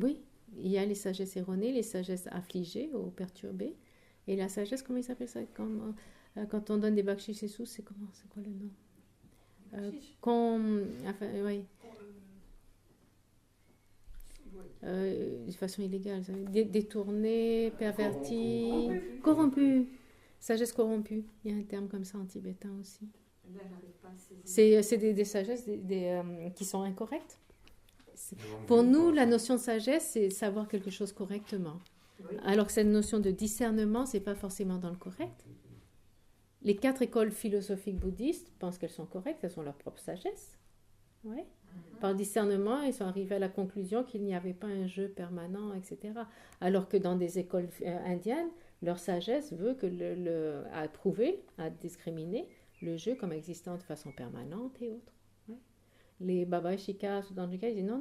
[SPEAKER 3] oui, il y a les sagesses erronées, les sagesses affligées ou perturbées. Et la sagesse, comment ils appellent ça quand on donne des bakshis et sous, c'est quoi le nom oui. De façon illégale, détournée, pervertie, corrompue. Sagesse corrompue, il y a un terme comme ça en tibétain aussi. C'est des sagesses qui sont incorrectes. Pour nous, la notion de sagesse, c'est savoir quelque chose correctement. Oui. Alors que cette notion de discernement, c'est pas forcément dans le correct. Les 4 écoles philosophiques bouddhistes pensent qu'elles sont correctes, elles ont leur propre sagesse. Ouais. Par discernement, ils sont arrivés à la conclusion qu'il n'y avait pas un jeu permanent, etc. Alors que dans des écoles indiennes, leur sagesse veut à prouver, à discriminer le jeu comme existant de façon permanente et autres. Ouais. Les Baba Shika, dans le cas, ils disent non,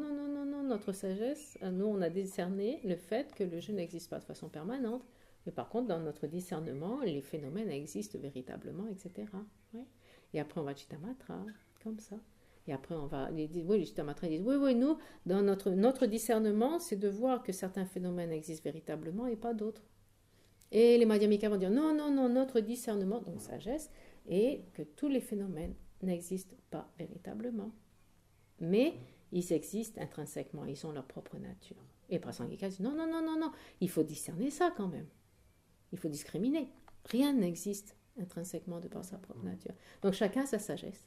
[SPEAKER 3] notre sagesse, nous on a discerné le fait que le jeu n'existe pas de façon permanente. Mais par contre, dans notre discernement, les phénomènes existent véritablement, etc. Ouais. Et après, on va Chittamatra, comme ça. Et après, on va les Chittamatra disent oui, nous, dans notre discernement, c'est de voir que certains phénomènes existent véritablement et pas d'autres. Et les Madhyamika vont dire non, notre discernement, donc sagesse, est que tous les phénomènes n'existent pas véritablement. Mais ils existent intrinsèquement, ils ont leur propre nature. Et Prasangika dit non, il faut discerner ça quand même. Il faut discriminer. Rien n'existe intrinsèquement de par sa propre nature. Donc chacun a sa sagesse.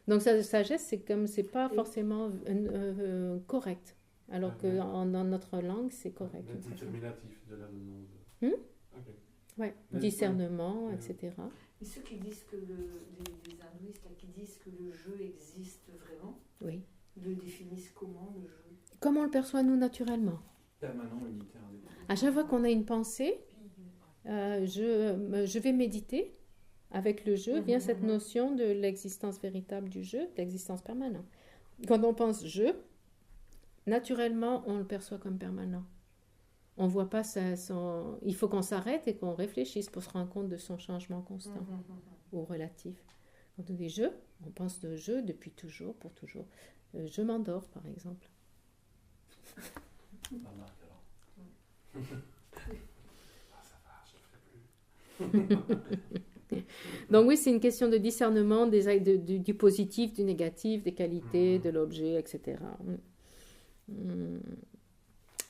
[SPEAKER 3] Donc sa sagesse, c'est pas forcément correct. Alors que dans notre langue, c'est correct.
[SPEAKER 7] Le déterminatif de la demande.
[SPEAKER 3] Okay. Ouais, discernement, etc.
[SPEAKER 4] Et ceux qui disent que les hindouistes qui disent que le jeu existe vraiment,
[SPEAKER 3] oui.
[SPEAKER 4] Le définissent comment le jeu?
[SPEAKER 3] Comment on le perçoit nous naturellement?
[SPEAKER 2] Permanent, unitaire.
[SPEAKER 3] À chaque fois qu'on a une pensée, je vais méditer. Avec le jeu vient cette notion de l'existence véritable du jeu, d'existence permanente. Quand on pense jeu, naturellement, on le perçoit comme permanent. On ne voit pas il faut qu'on s'arrête et qu'on réfléchisse pour se rendre compte de son changement constant ou relatif. Quand on dit jeu, on pense de jeu depuis toujours, pour toujours. Je m'endors, par exemple. Donc oui, c'est une question de discernement du positif, du négatif, des qualités, de l'objet, etc.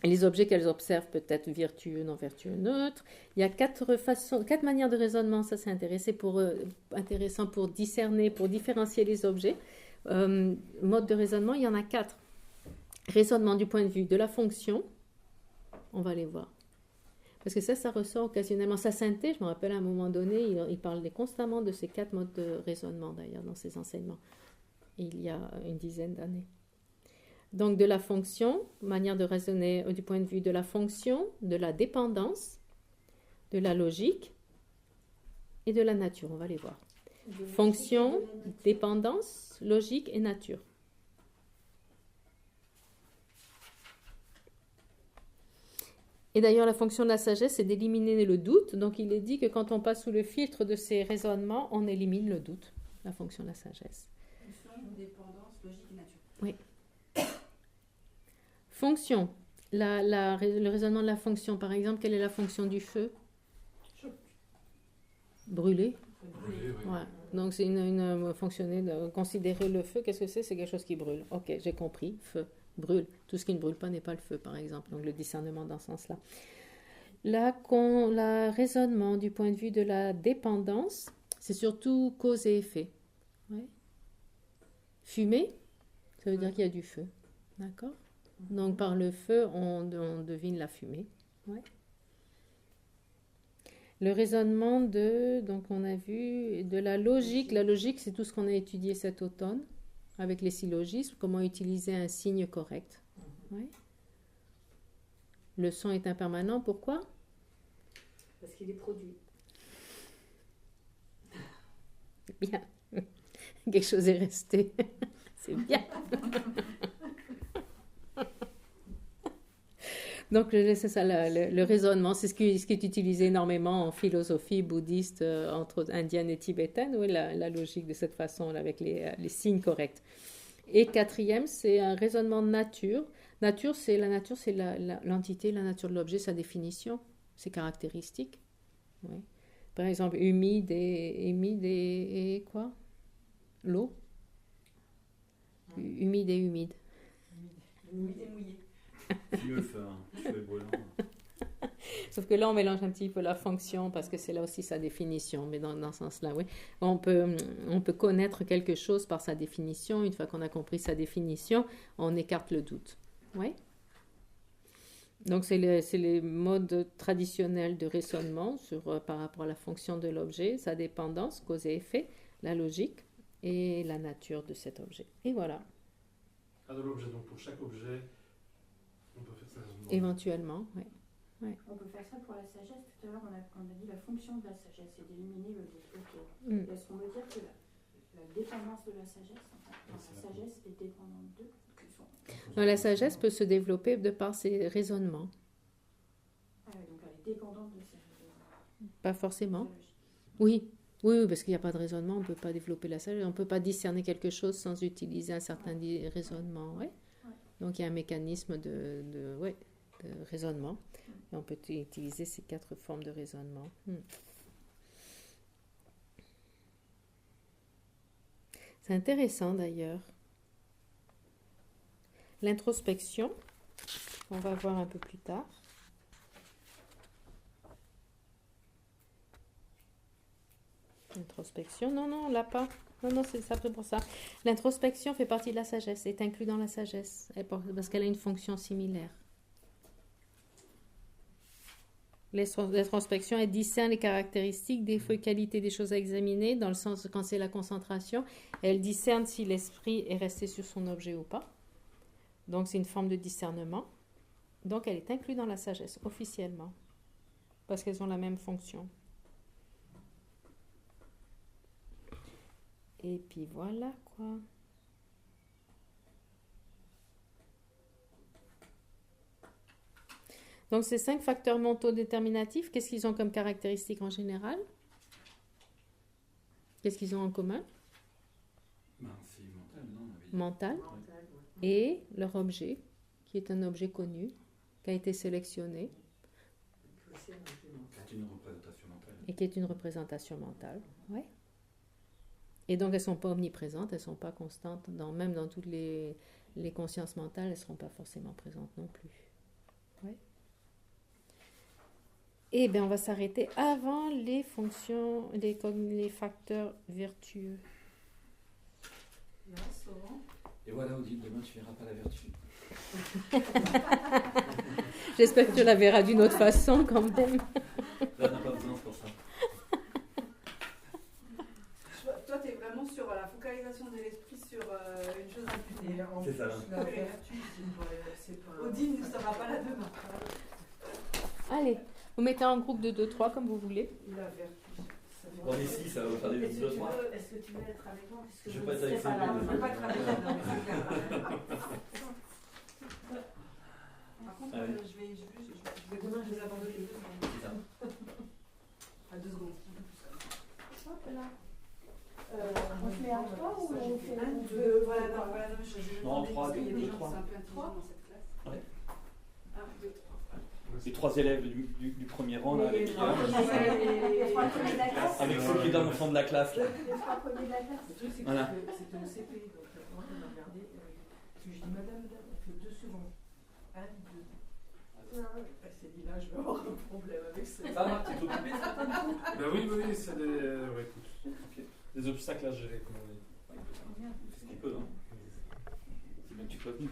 [SPEAKER 3] Les objets qu'elles observent peuvent être vertueux, non vertueux, neutres. Il y a 4 manières de raisonnement, ça c'est intéressant pour discerner, pour différencier les objets. Mode de raisonnement, il y en a 4. Raisonnement du point de vue de la fonction, on va les voir. Parce que ça ressort occasionnellement. Sa sainteté, je me rappelle à un moment donné, il parlait constamment de ces 4 modes de raisonnement d'ailleurs dans ses enseignements, il y a une dizaine d'années. Donc de la fonction, manière de raisonner du point de vue de la fonction, de la dépendance, de la logique et de la nature, on va les voir. Fonction, dépendance, logique et nature. Et d'ailleurs, la fonction de la sagesse, c'est d'éliminer le doute. Donc, il est dit que quand on passe sous le filtre de ces raisonnements, on élimine le doute. La fonction de la sagesse.
[SPEAKER 1] Fonction, dépendance, logique et nature.
[SPEAKER 3] Oui. Fonction. Le raisonnement de la fonction. Par exemple, quelle est la fonction du feu? Brûler.
[SPEAKER 7] Brûler, oui.
[SPEAKER 3] Ouais. Donc, c'est une fonctionner de considérer le feu. Qu'est-ce que c'est? C'est quelque chose qui brûle. Ok, j'ai compris. Feu. brûle. Tout ce qui ne brûle pas n'est pas le feu, par exemple. Donc le discernement dans ce sens-là. Le raisonnement du point de vue de la dépendance, c'est surtout cause et effet. Ouais. Fumer, ça veut dire qu'il y a du feu. D'accord? Donc par le feu, on devine la fumée. Ouais. Le raisonnement donc on a vu de la logique. La logique, c'est tout ce qu'on a étudié cet automne avec les syllogismes, comment utiliser un signe correct. Ouais. Le son est impermanent, pourquoi?
[SPEAKER 4] Parce qu'il est produit.
[SPEAKER 3] Bien. Quelque chose est resté. C'est bien. Donc, c'est ça, le raisonnement, c'est ce qui est utilisé énormément en philosophie bouddhiste, entre autres indienne et tibétaine, oui, la logique de cette façon, avec les signes corrects. Et quatrième, c'est un raisonnement de nature. La nature, c'est l'entité, la nature de l'objet, sa définition, ses caractéristiques. Oui. Par exemple, humide et quoi? L'eau. Humide et humide.
[SPEAKER 1] Humide et mouillé.
[SPEAKER 2] Fumeux feu brûlant.
[SPEAKER 3] Sauf que là, on mélange un petit peu la fonction parce que c'est là aussi sa définition. Mais dans ce sens-là, oui. On peut connaître quelque chose par sa définition. Une fois qu'on a compris sa définition, on écarte le doute. Oui. Donc, c'est les modes traditionnels de raisonnement par rapport à la fonction de l'objet, sa dépendance, cause et effet, la logique et la nature de cet objet. Et voilà.
[SPEAKER 7] Ah, de l'objet, donc pour chaque objet, on peut faire ça.
[SPEAKER 3] Éventuellement, oui. Ouais.
[SPEAKER 6] On peut faire ça pour la sagesse. Tout à l'heure, on a dit la fonction de la sagesse, c'est d'éliminer le doute. Ok. Est-ce qu'on veut dire que la dépendance de la sagesse, la sagesse est dépendante d'eux?
[SPEAKER 3] Non, la sagesse peut se développer de par ses raisonnements.
[SPEAKER 6] Ah oui, donc elle est dépendante de ses raisonnements.
[SPEAKER 3] Pas forcément. Oui, parce qu'il n'y a pas de raisonnement, on ne peut pas développer la sagesse. On ne peut pas discerner quelque chose sans utiliser un certain raisonnement. Ouais. Ouais. Donc il y a un mécanisme de raisonnement. Et on peut utiliser ces 4 formes de raisonnement. C'est intéressant d'ailleurs. L'introspection, on va voir un peu plus tard. Introspection, non, on l'a pas. Non, c'est ça pour ça. L'introspection fait partie de la sagesse, est inclus dans la sagesse, parce qu'elle a une fonction similaire. L'introspection, elle discerne les caractéristiques, défauts et qualités des choses à examiner, dans le sens quand c'est la concentration. Elle discerne si l'esprit est resté sur son objet ou pas. Donc, c'est une forme de discernement. Donc, elle est inclue dans la sagesse, officiellement, parce qu'elles ont la même fonction. Et puis, voilà, quoi. Donc, ces 5 facteurs mentaux déterminatifs, qu'est-ce qu'ils ont comme caractéristiques en général? Qu'est-ce qu'ils ont en commun?
[SPEAKER 2] C'est mental, non?
[SPEAKER 3] Mental. Et leur objet, qui est un objet connu, qui a été sélectionné.
[SPEAKER 2] C'est une représentation mentale.
[SPEAKER 3] Et qui est une représentation mentale, oui. Et donc, elles ne sont pas omniprésentes, elles ne sont pas constantes. Même dans toutes les consciences mentales, elles ne seront pas forcément présentes non plus. Oui. Et bien, on va s'arrêter avant les fonctions, les facteurs vertueux.
[SPEAKER 2] Et voilà, Odile, demain tu verras pas la vertu.
[SPEAKER 3] J'espère que tu la verras d'une autre façon quand même.
[SPEAKER 2] Là, on n'a pas besoin, c'est pour ça.
[SPEAKER 1] Toi, tu es vraiment sur la focalisation de l'esprit sur une chose imputée.
[SPEAKER 2] C'est ça.
[SPEAKER 5] La vertu, c'est pas...
[SPEAKER 1] Odile ne sera pas là demain.
[SPEAKER 3] Allez, vous mettez en groupe de 2-3 comme vous voulez.
[SPEAKER 5] La vertu.
[SPEAKER 2] On est 6, ça va faire des
[SPEAKER 4] Est-ce
[SPEAKER 2] deux mois.
[SPEAKER 4] que tu veux être avec moi? Parce que
[SPEAKER 2] Je veux pas être avec
[SPEAKER 4] ne serai
[SPEAKER 2] Sylvie,
[SPEAKER 4] là.
[SPEAKER 1] Je ne peux pas travailler là, mais c'est clair. Par contre,
[SPEAKER 2] Ah oui.
[SPEAKER 1] je vais vous abandonner 2 secondes.
[SPEAKER 2] C'est ça.
[SPEAKER 1] À 2 secondes.
[SPEAKER 6] Hop là. On se met à 3 ou on fait
[SPEAKER 1] 1, 2, voilà, non,
[SPEAKER 2] Non, 3,
[SPEAKER 1] il y a des
[SPEAKER 2] 2,
[SPEAKER 1] gens qui
[SPEAKER 2] 3.
[SPEAKER 1] sont un peu intelligents dans cette classe.
[SPEAKER 2] Ouais.
[SPEAKER 1] 1, 2, 3.
[SPEAKER 2] Les 3 élèves du premier rang, là, avec
[SPEAKER 6] les 3 premiers de la classe.
[SPEAKER 2] avec ceux qui dorment au fond de la classe. Là.
[SPEAKER 6] Les 3 premiers de la classe.
[SPEAKER 5] Le truc, c'est que
[SPEAKER 2] Voilà.
[SPEAKER 5] c'était au CP, donc moi, on a regardé. Puis je dis, madame, on fait 2 secondes. 1, 2. Elle s'est dit, là, je vais avoir un problème avec ça.
[SPEAKER 2] Ça va, tu t'es occupé ça toi, du coup?
[SPEAKER 7] Ben oui, c'est des... Ouais, écoute.
[SPEAKER 2] Ok.
[SPEAKER 7] Des obstacles à gérer, comme on dit.
[SPEAKER 2] C'est ce qu'il peut, hein. C'est bien que tu sois venu.